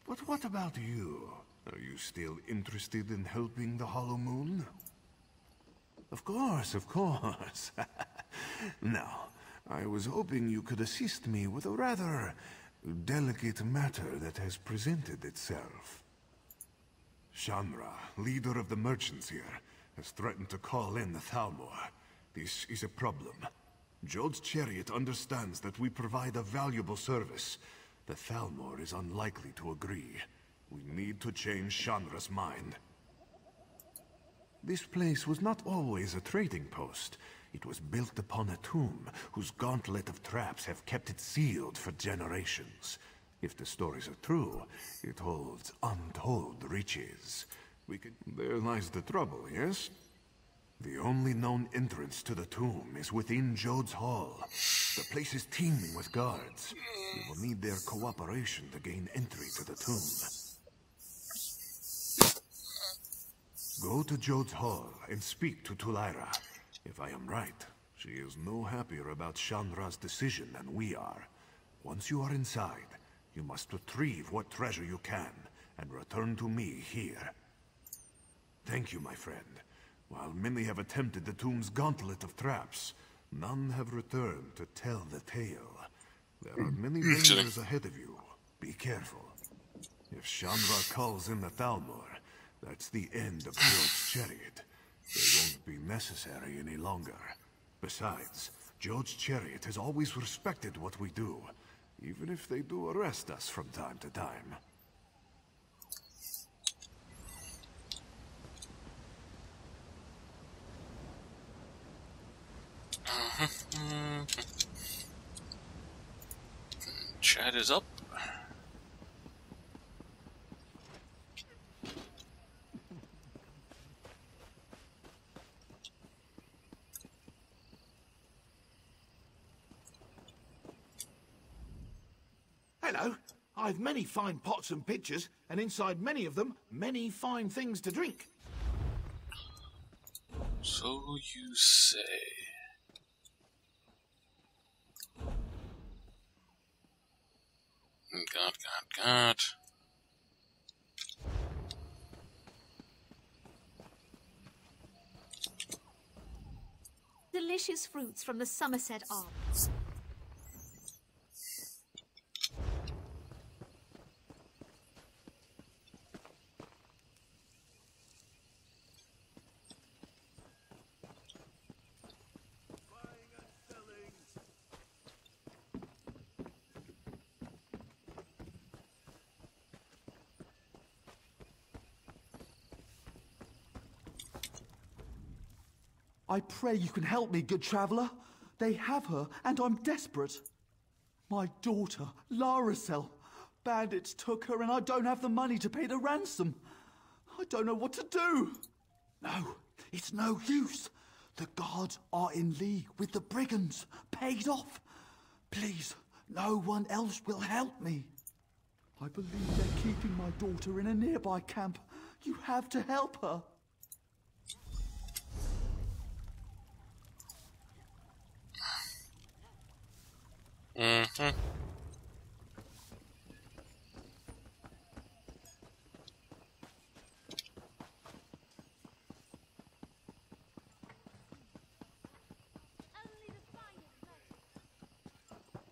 But what about you? Are you still interested in helping the Hollow Moon? Of course, of course. Now, I was hoping you could assist me with a rather delicate matter that has presented itself. Shanra, leader of the merchants here, has threatened to call in the Thalmor. This is a problem. Jod's chariot understands that we provide a valuable service. The Thalmor is unlikely to agree. We need to change Shanra's mind. This place was not always a trading post. It was built upon a tomb, whose gauntlet of traps have kept it sealed for generations. If the stories are true, it holds untold riches. There lies the trouble, yes? The only known entrance to the tomb is within Jod's Hall. The place is teeming with guards. We will need their cooperation to gain entry to the tomb. Go to Jod's Hall and speak to Tulaira. If I am right, she is no happier about Shanra's decision than we are. Once you are inside, you must retrieve what treasure you can and return to me here. Thank you, my friend. While many have attempted the tomb's gauntlet of traps, none have returned to tell the tale. There are many dangers ahead of you. Be careful. If Shanra calls in the Thalmor, that's the end of Jod's chariot. They won't be necessary any longer. Besides, Jod's chariot has always respected what we do, even if they do arrest us from time to time. Chat is up. Hello. I've many fine pots and pitchers, and inside many of them, many fine things to drink. So you say. God. Delicious. delicious fruits from the Somerset Arms. I pray you can help me, good traveler. They have her, and I'm desperate. My daughter, Laracel. Bandits took her, and I don't have the money to pay the ransom. I don't know what to do. No, it's no use. The gods are in league with the brigands, paid off. Please, no one else will help me. I believe they're keeping my daughter in a nearby camp. You have to help her. Mm-hmm.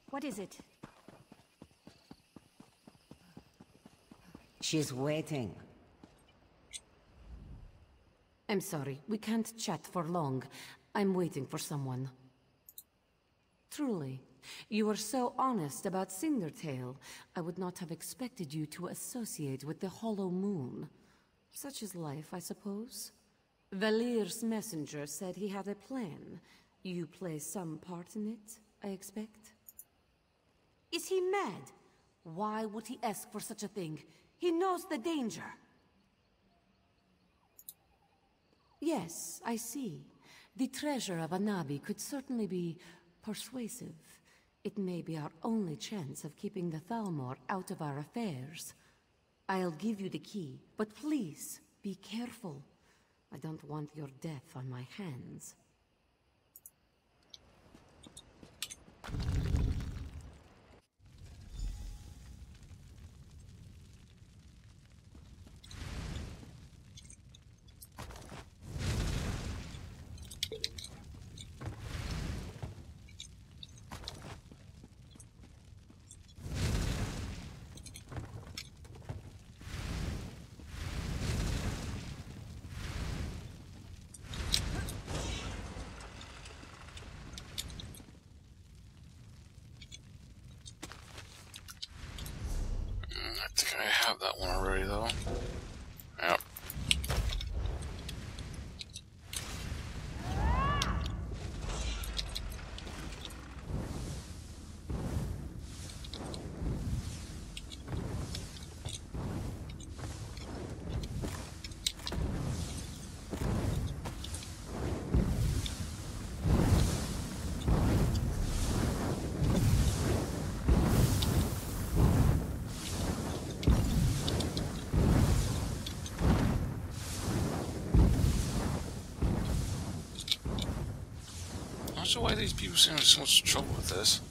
What is it? She's waiting. I'm sorry, we can't chat for long. I'm waiting for someone. Truly, you were so honest about Cindertail. I would not have expected you to associate with the Hollow Moon. Such is life, I suppose. Valir's messenger said he had a plan. You play some part in it, I expect? Is he mad? Why would he ask for such a thing? He knows the danger. Yes, I see. The treasure of Anabi could certainly be persuasive. It may be our only chance of keeping the Thalmor out of our affairs. I'll give you the key, but please, be careful. I don't want your death on my hands. I think I have that one already, though. Yep. I'm not sure why these people seem in so much trouble with this.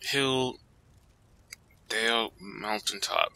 Hill Dale Mountaintop.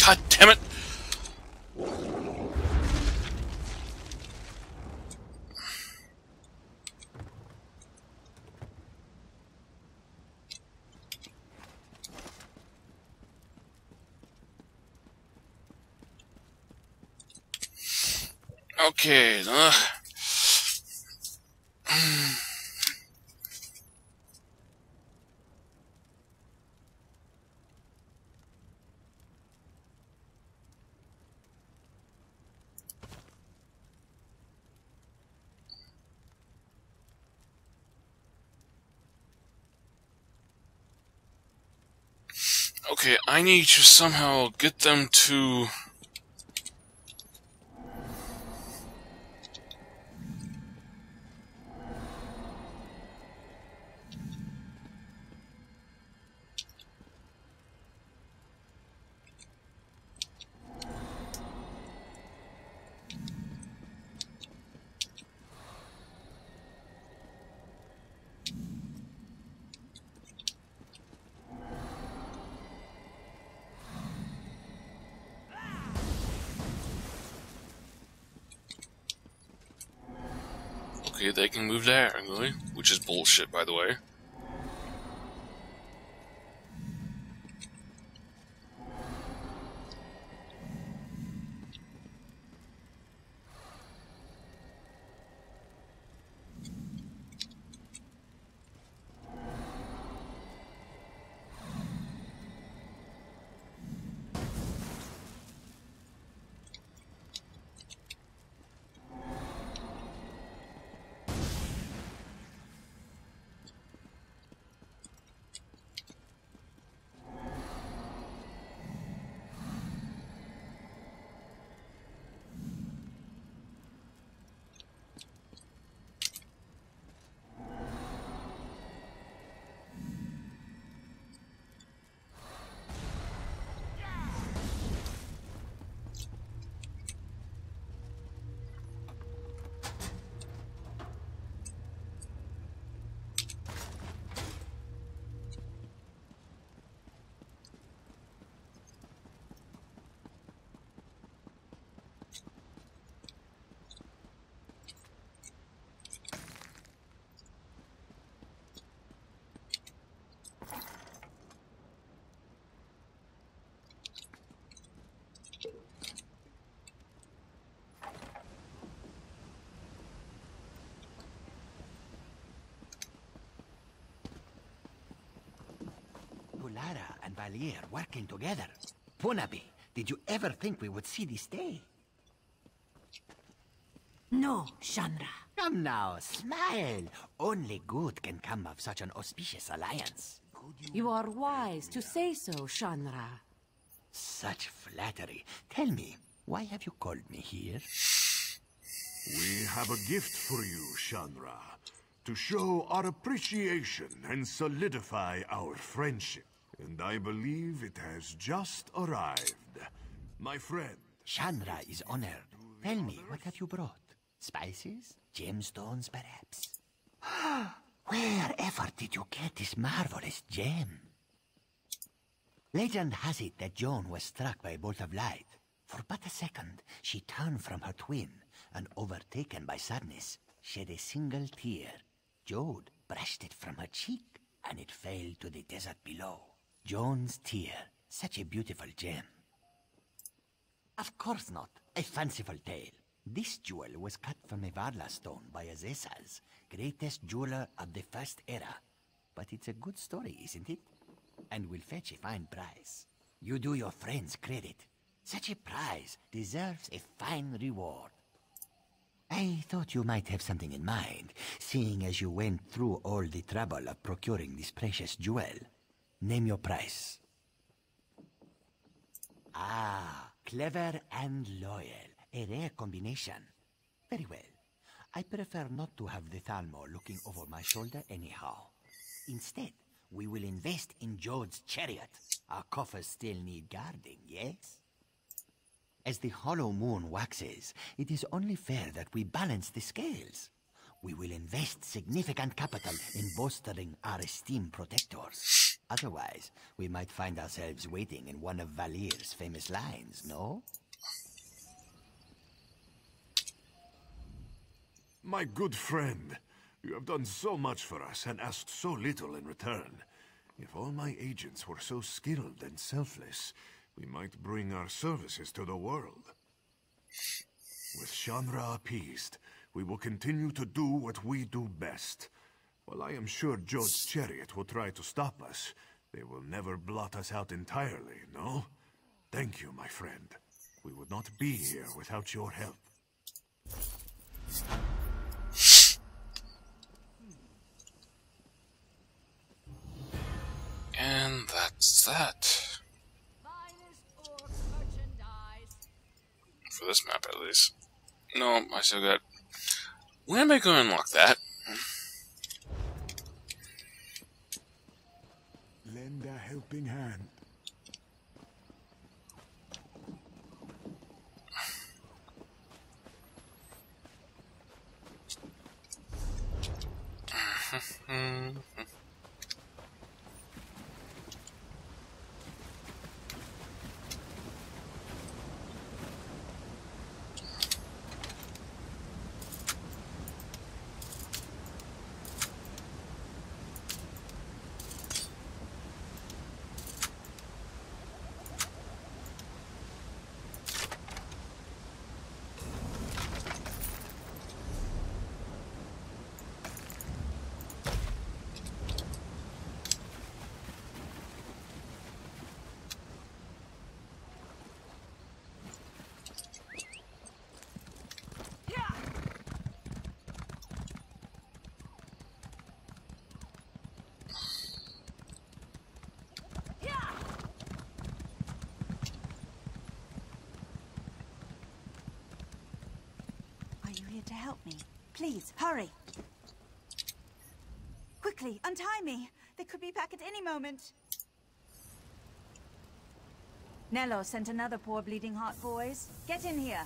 God damn it! Okay, okay, I need to somehow get them to... Okay, they can move diagonally, which is bullshit, by the way. Lara and Valier working together. Punabi, did you ever think we would see this day? No, Shanra. Come now, smile. Only good can come of such an auspicious alliance. You are wise to say so, Shanra. Such flattery. Tell me, why have you called me here? We have a gift for you, Shanra, to show our appreciation and solidify our friendship. And I believe it has just arrived. My friend. Shanra is honored. Tell me, what have you brought? Spices? Gemstones, perhaps? Wherever did you get this marvelous gem? Legend has it that Joan was struck by a bolt of light. For but a second, she turned from her twin, and overtaken by sadness, shed a single tear. Jode brushed it from her cheek, and it fell to the desert below. Joan's tear, such a beautiful gem. Of course not, a fanciful tale. This jewel was cut from a Varla stone by Azesas, greatest jeweler of the First Era. But it's a good story, isn't it? And will fetch a fine price. You do your friends credit. Such a prize deserves a fine reward. I thought you might have something in mind, seeing as you went through all the trouble of procuring this precious jewel. Name your price. Ah, clever and loyal. A rare combination. Very well. I prefer not to have the Thalmor looking over my shoulder anyhow. Instead, we will invest in Jode's chariot. Our coffers still need guarding, yes? As the hollow moon waxes, it is only fair that we balance the scales. We will invest significant capital in bolstering our esteemed protectors. Otherwise, we might find ourselves waiting in one of Valier's famous lines, no? My good friend, you have done so much for us and asked so little in return. If all my agents were so skilled and selfless, we might bring our services to the world. With Shanra appeased, we will continue to do what we do best. While I am sure Jode's chariot will try to stop us, they will never blot us out entirely, no? Thank you, my friend. We would not be here without your help. And that's that. For this map, at least. No, I still got... When am I going to unlock that? Lend a helping hand. To help me. Please, hurry. Quickly, untie me. They could be back at any moment. Nello sent another poor bleeding heart, boys. Get in here.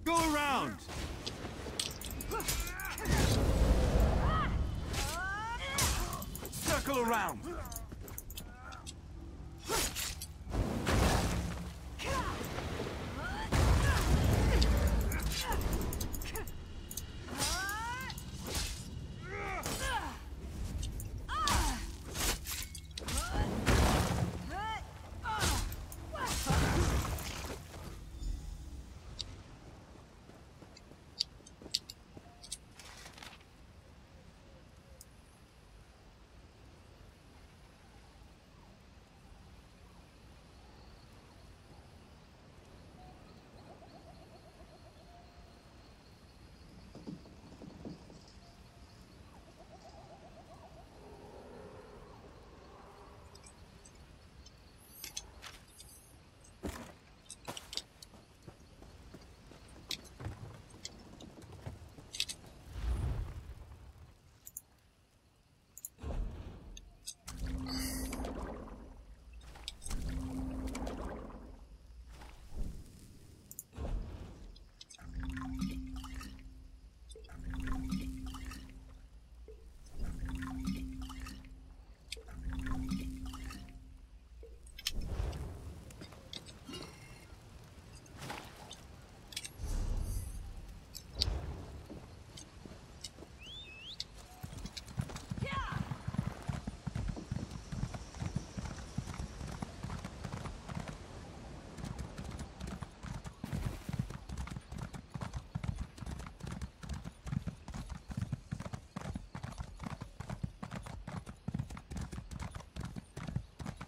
Go around! Circle around!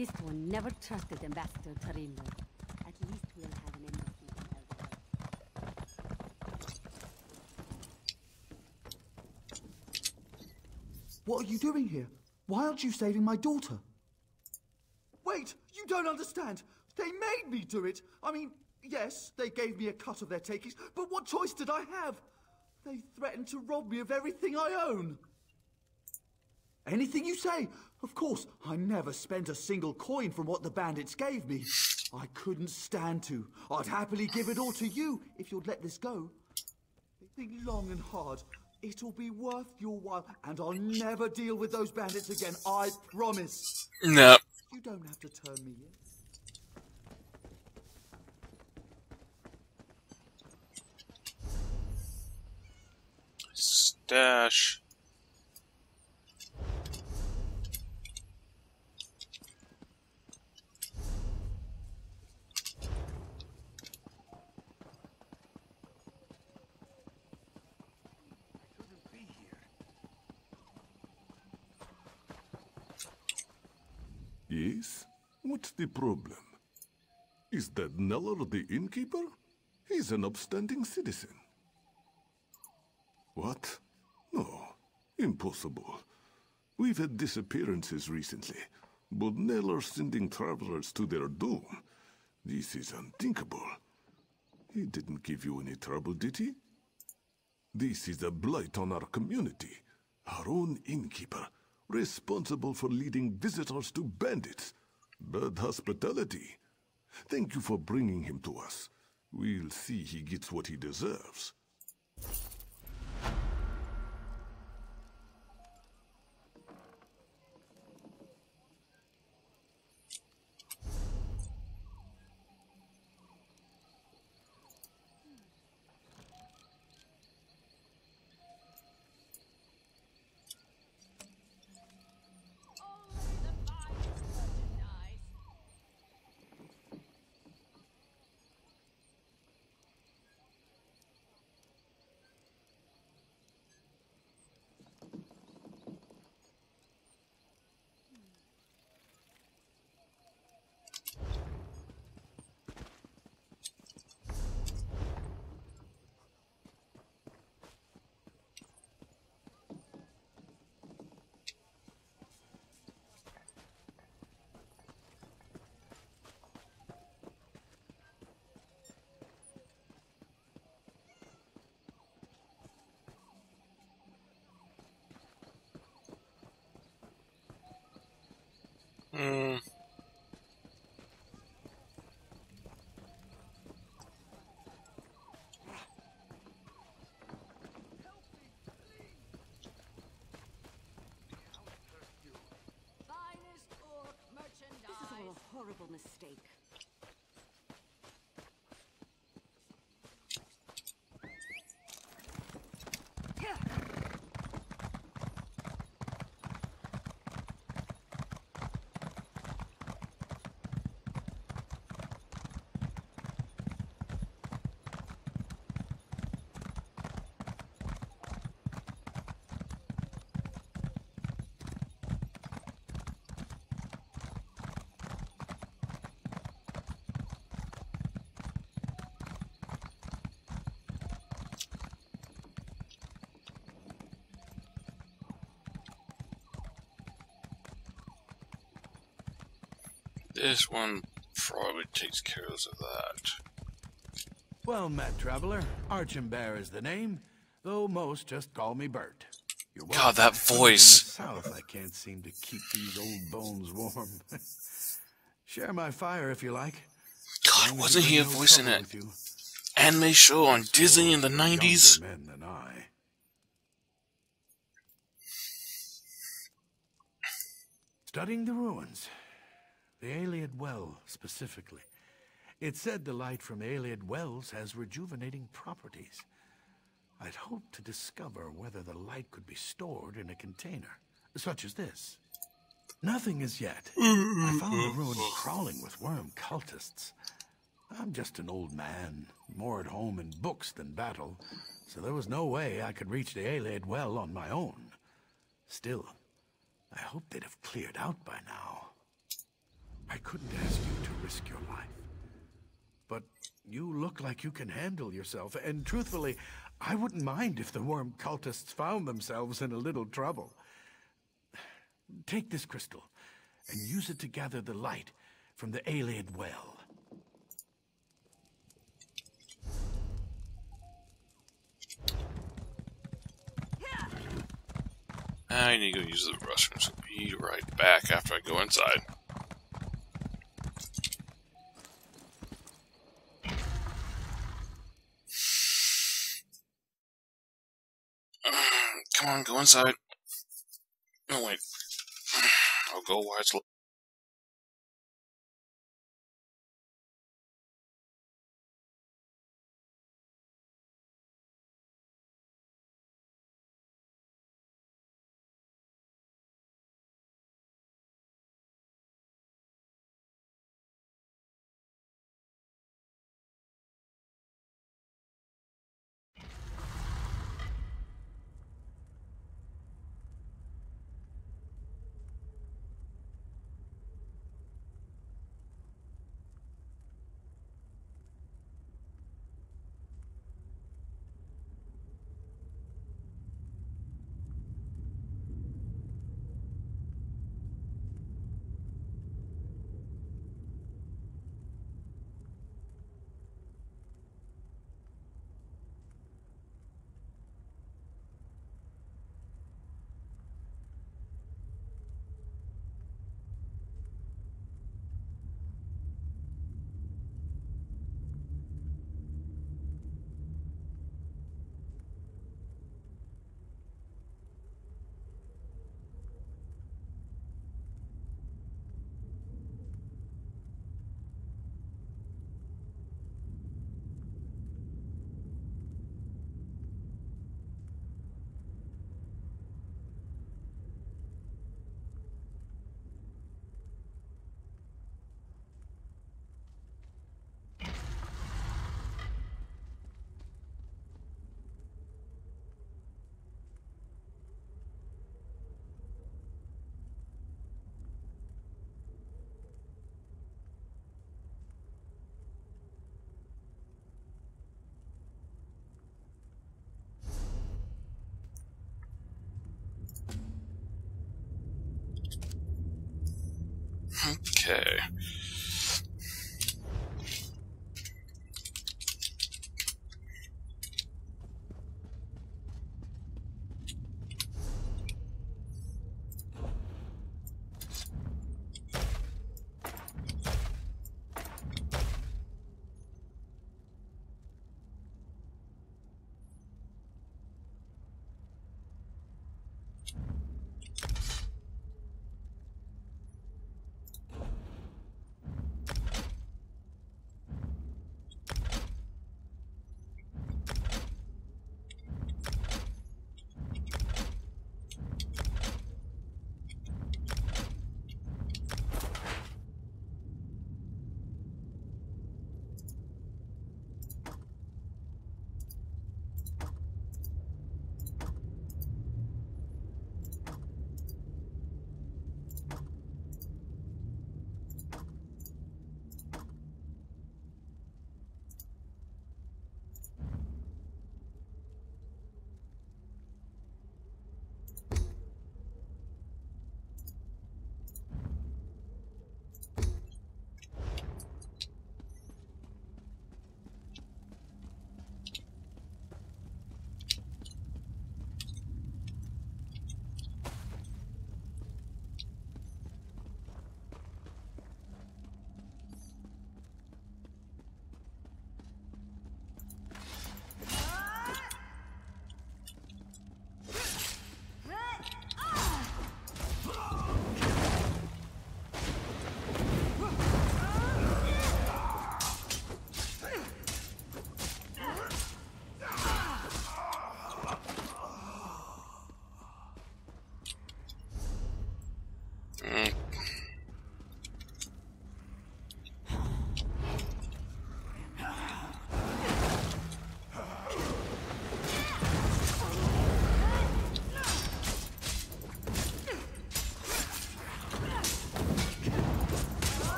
This one never trusted Ambassador Tarimbo. At least we'll have an embassy in Eldorado. What are you doing here? Why aren't you saving my daughter? Wait, you don't understand. They made me do it. I mean, yes, they gave me a cut of their takings, but what choice did I have? They threatened to rob me of everything I own. Anything you say. Of course, I never spent a single coin from what the bandits gave me. I couldn't stand to. I'd happily give it all to you if you'd let this go. Think long and hard. It'll be worth your while, and I'll never deal with those bandits again, I promise. No. You don't have to turn me in. Stash. Yes? What's the problem? Is that Neller the innkeeper? He's an upstanding citizen. What? No, impossible. We've had disappearances recently, but Neller sending travelers to their doom. This is unthinkable. He didn't give you any trouble, did he? This is a blight on our community. Our own innkeeper, responsible for leading visitors to bandits. Bad hospitality. Thank you for bringing him to us. We'll see he gets what he deserves. Horrible mistake. This one probably takes care of that. Well met, traveler. Archambair is the name, though most just call me Bert. You're God, that voice. In the south, I can't seem to keep these old bones warm. Share my fire if you like. God, wasn't he a voice in an anime show on Disney in the 90s? Men than I. Studying the ruins. The Ayleid Well, specifically. It's said the light from Ayleid Wells has rejuvenating properties. I'd hoped to discover whether the light could be stored in a container, such as this. Nothing as yet. I found the ruin crawling with worm cultists. I'm just an old man, more at home in books than battle, so there was no way I could reach the Ayleid Well on my own. Still, I hoped they'd have cleared out by now. couldn't ask you to risk your life. But you look like you can handle yourself, and truthfully, I wouldn't mind if the worm cultists found themselves in a little trouble. Take this crystal, and use it to gather the light from the Ayleid well. I need to go use the restroom, so be right back after I go inside. Come on, go inside. No, wait. I'll go while it's okay.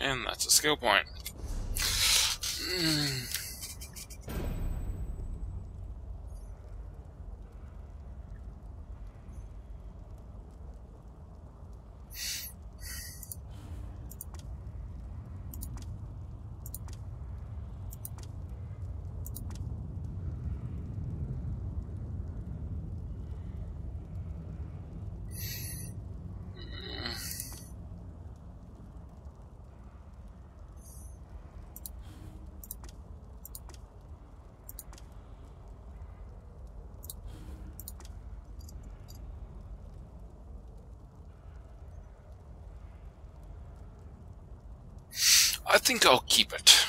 And that's a skill point. I think I'll keep it.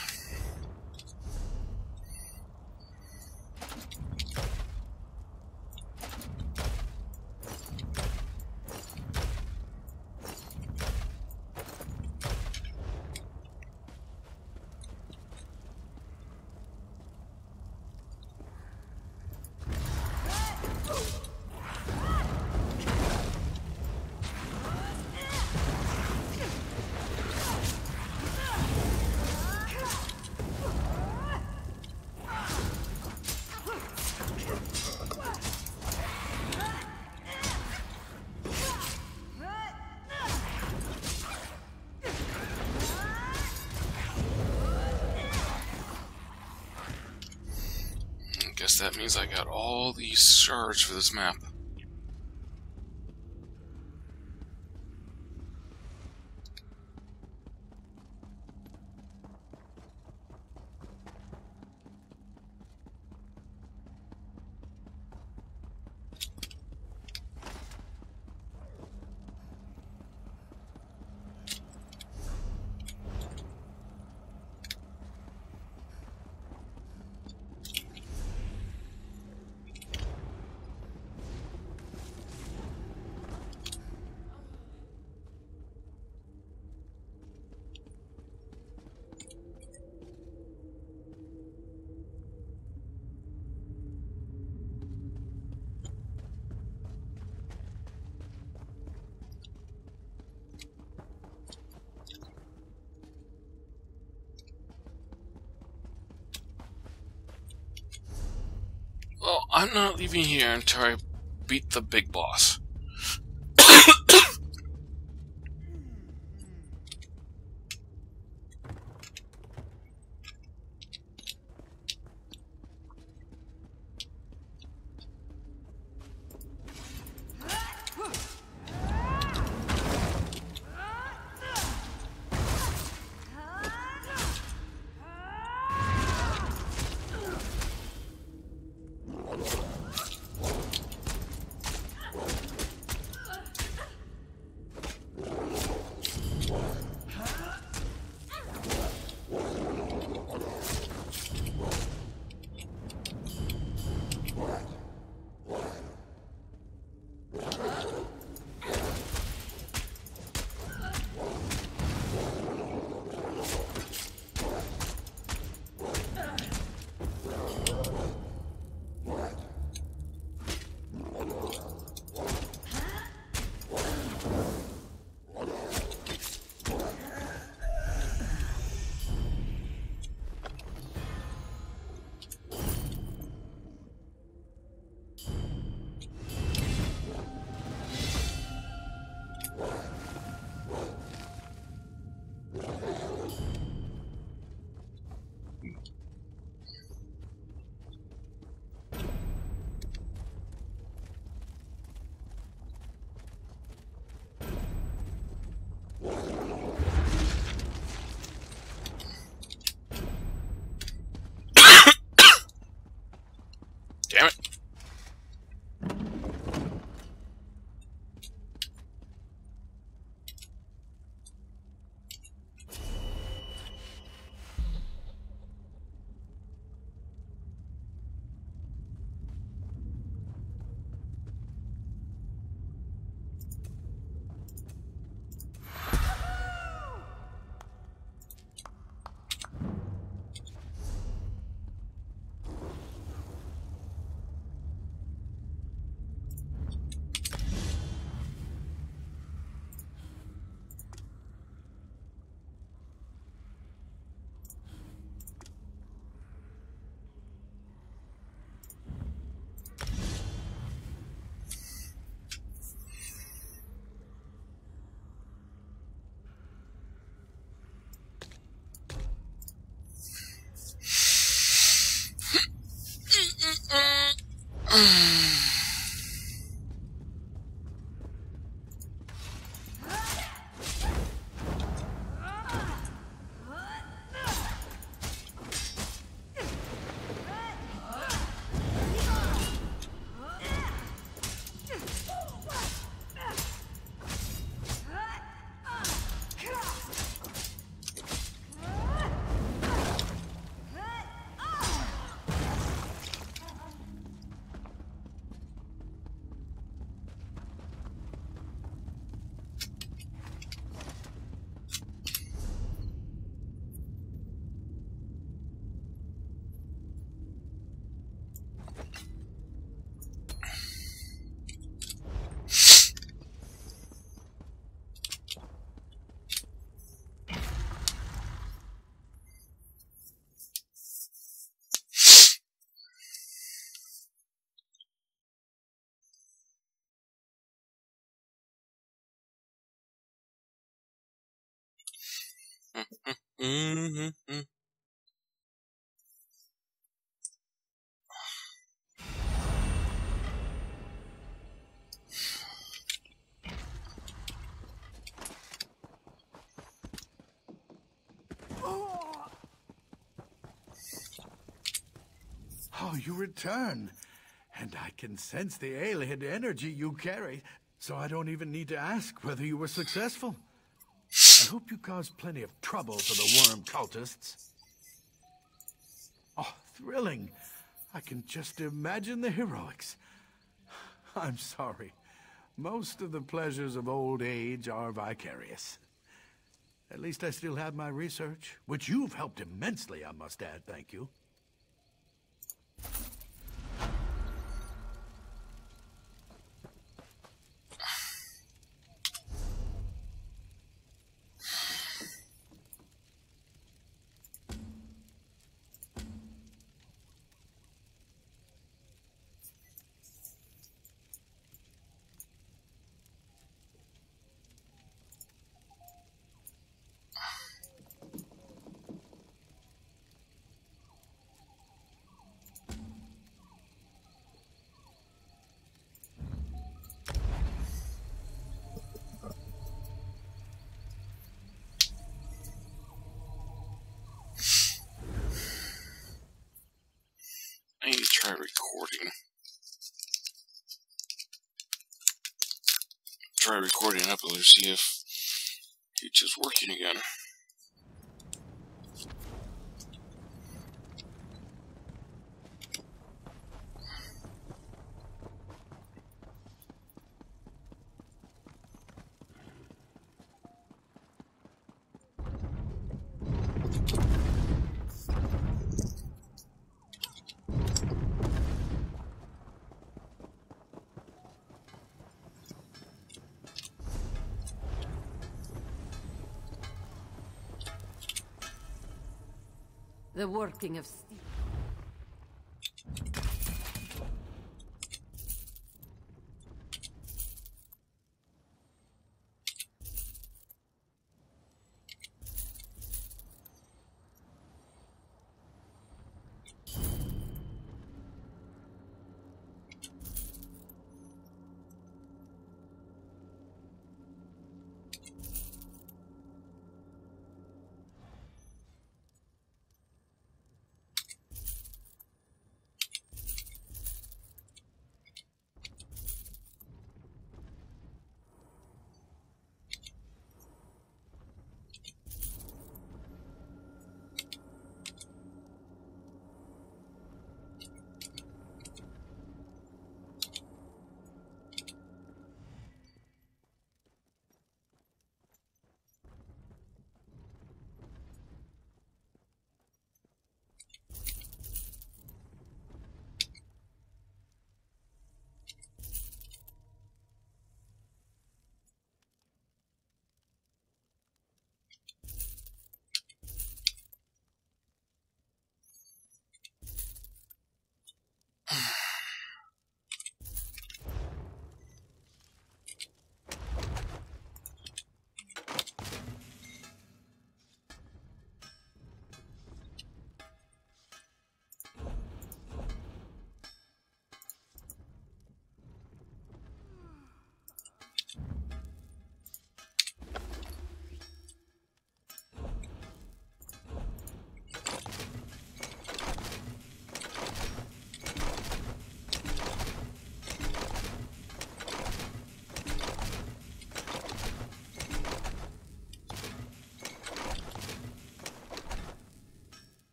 Guess that means I got all these shards for this map. Well, I'm not leaving here until I beat the big boss. Mm-hmm. Oh, you return. And I can sense the alien energy you carry, so I don't even need to ask whether you were successful. I hope you caused plenty of trouble for the worm cultists. Oh, thrilling. I can just imagine the heroics. I'm sorry. Most of the pleasures of old age are vicarious. At least I still have my research, which you've helped immensely, I must add, thank you. I need to try recording. Try recording upload to see if it's just working again. The working of steel.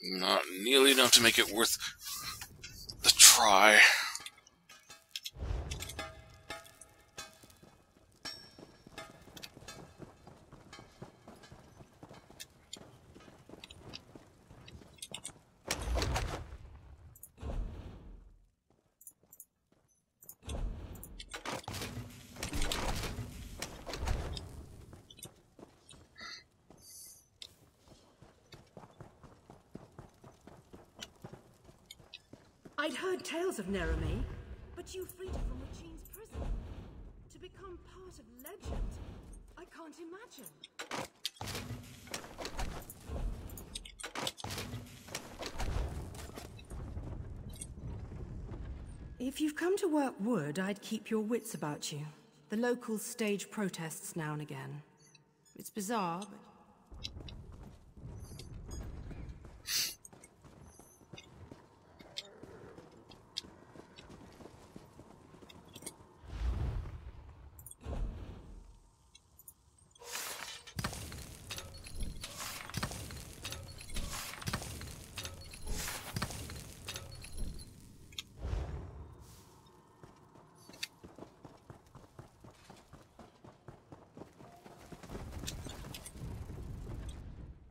Not nearly enough to make it worth the try. I'd heard tales of Nerame, but you freed her from Rachin's prison. To become part of legend, I can't imagine. If you've come to work wood, I'd keep your wits about you. The locals stage protests now and again. It's bizarre, but...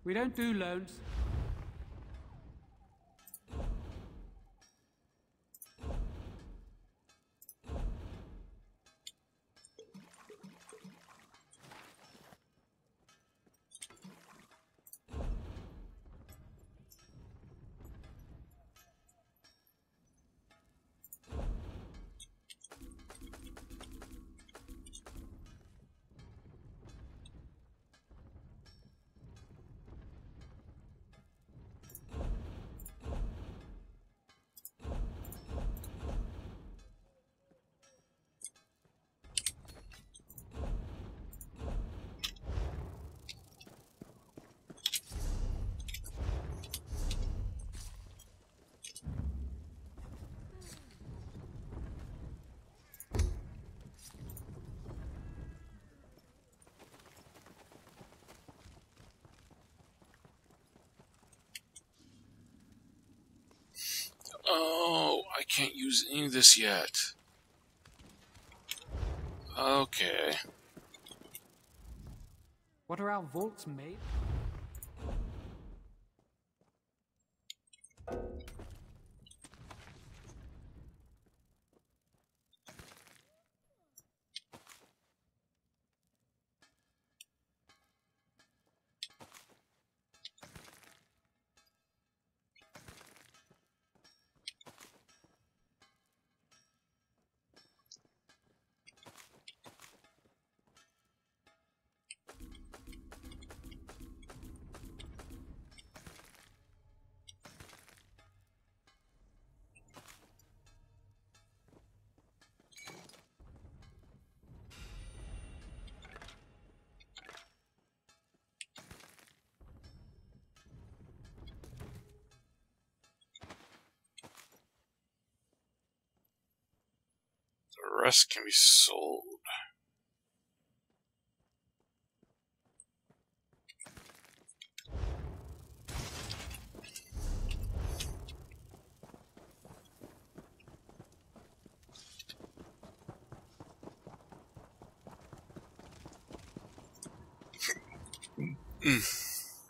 We don't do loans. Oh, I can't use any of this yet. Okay. What are our vaults made? The rest can be sold.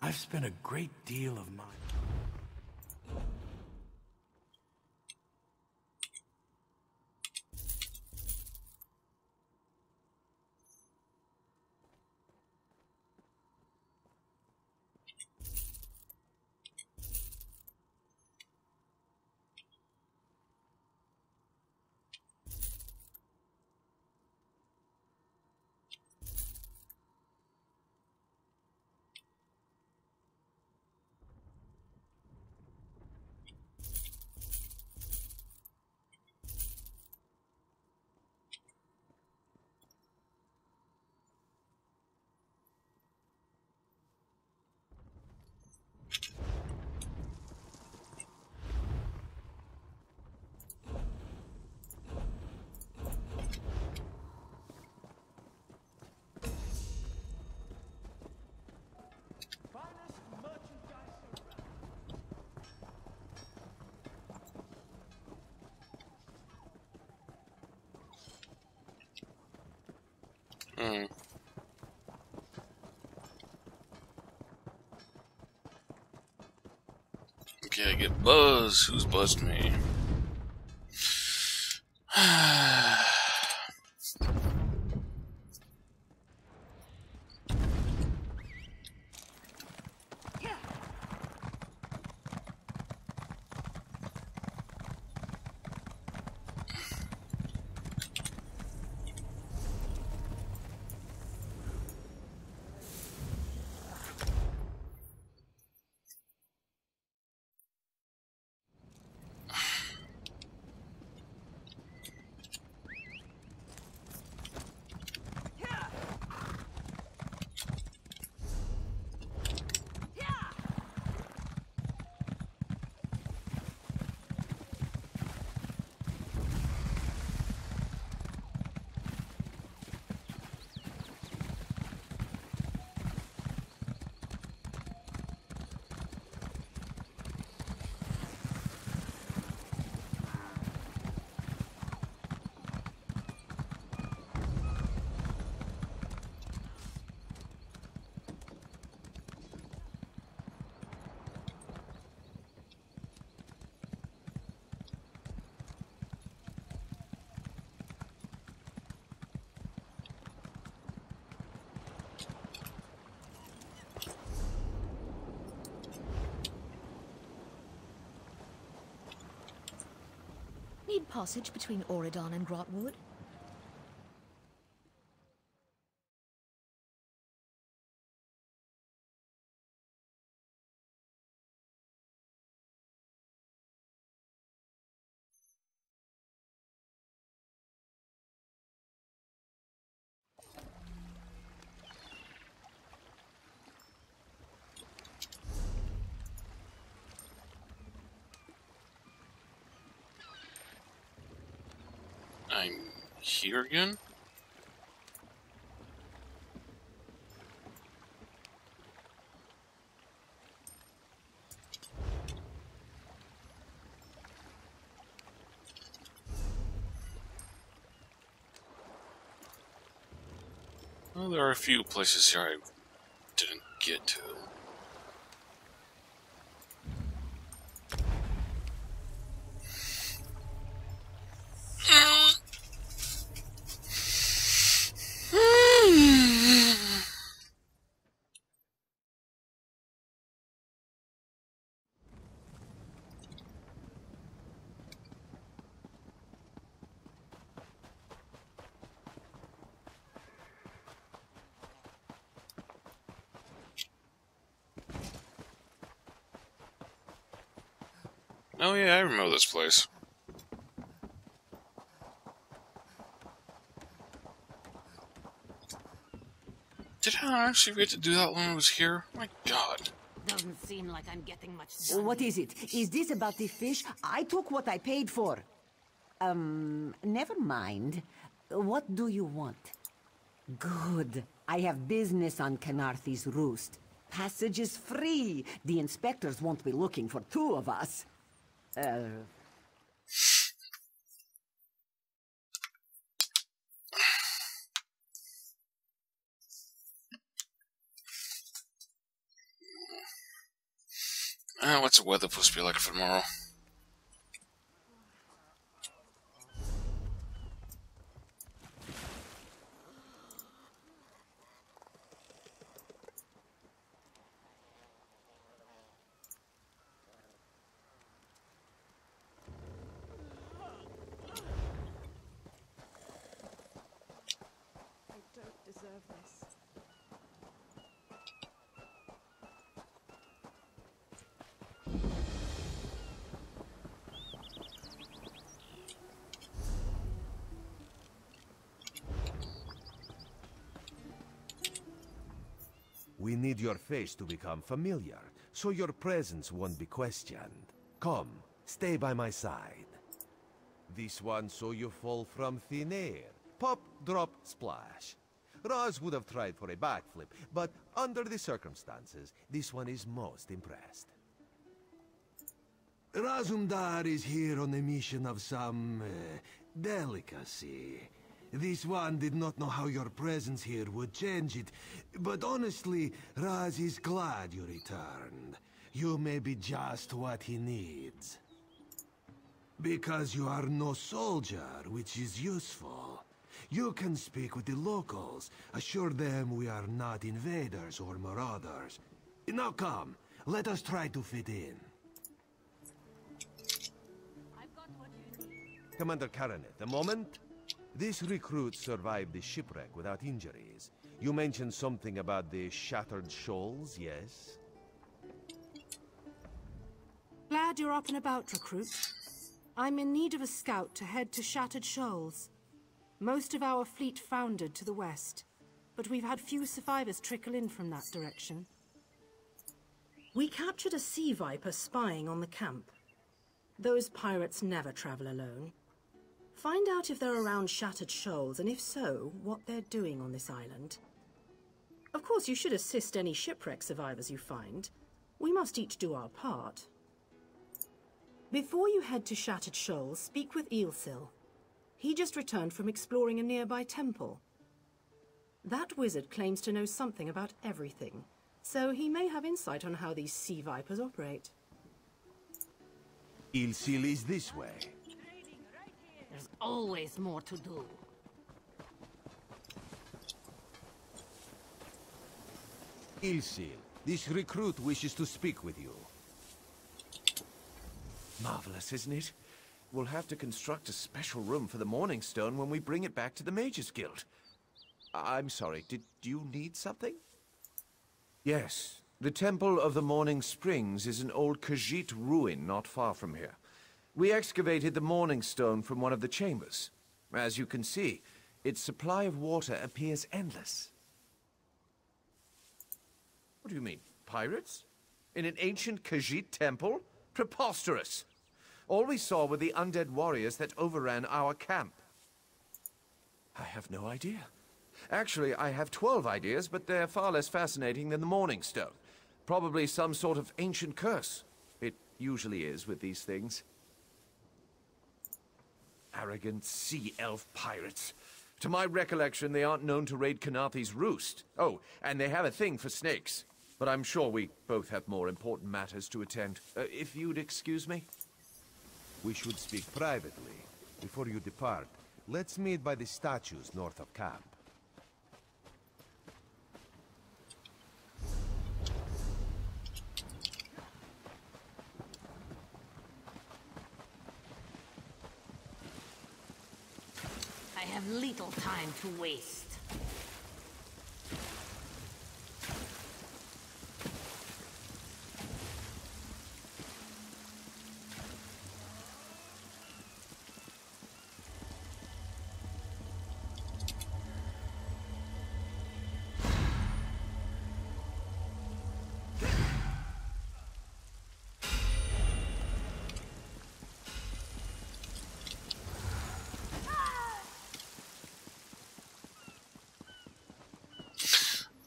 I've spent a great deal of my... Okay, I get Buzz. Who's buzzed me? Need passage between Auridon and Grotwood? I'm here again? Well, there are a few places here I didn't get to. Oh yeah, I remember this place. Did I actually get to do that when I was here? My God. Doesn't seem like I'm getting much What is it? Is this about the fish? I took what I paid for. Never mind. What do you want? Good. I have business on Canarthy's Roost. Passage is free. The inspectors won't be looking for two of us. What's the weather supposed to be like for tomorrow? I don't deserve this. We need your face to become familiar, so your presence won't be questioned. Come, stay by my side. This one so you fall from thin air. Pop, drop, splash. Roz would have tried for a backflip, but under the circumstances, this one is most impressed. Razumdar is here on a mission of some delicacy. This one did not know how your presence here would change it, but honestly, Raz is glad you returned. You may be just what he needs. Because you are no soldier, which is useful. You can speak with the locals, assure them we are not invaders or marauders. Now come, let us try to fit in. Commander Karanet, a moment? This recruit survived the shipwreck without injuries. You mentioned something about the Shattered Shoals, yes? Glad you're up and about, recruit. I'm in need of a scout to head to Shattered Shoals. Most of our fleet foundered to the west, but we've had few survivors trickle in from that direction. We captured a sea viper spying on the camp. Those pirates never travel alone. Find out if they're around Shattered Shoals, and if so, what they're doing on this island. Of course, you should assist any shipwreck survivors you find. We must each do our part. Before you head to Shattered Shoals, speak with Eelsil. He just returned from exploring a nearby temple. That wizard claims to know something about everything, so he may have insight on how these sea vipers operate. Eelsil is this way. There's always more to do. Eelsil, this recruit wishes to speak with you. Marvelous, isn't it? We'll have to construct a special room for the Morning Stone when we bring it back to the Mages Guild. I'm sorry, did you need something? Yes. The Temple of the Morning Springs is an old Khajiit ruin not far from here. We excavated the Morning Stone from one of the chambers. As you can see, its supply of water appears endless. What do you mean, pirates? In an ancient Khajiit temple? Preposterous! All we saw were the undead warriors that overran our camp. I have no idea. Actually, I have 12 ideas, but they're far less fascinating than the Morning Stone. Probably some sort of ancient curse. It usually is with these things. Arrogant sea elf pirates. To my recollection, they aren't known to raid Kanathe's roost. Oh, and they have a thing for snakes. But I'm sure we both have more important matters to attend. If you'd excuse me? We should speak privately. Before you depart, let's meet by the statues north of camp. I have little time to waste.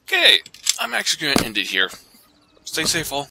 Okay, I'm actually going to end it here. Stay safe, all.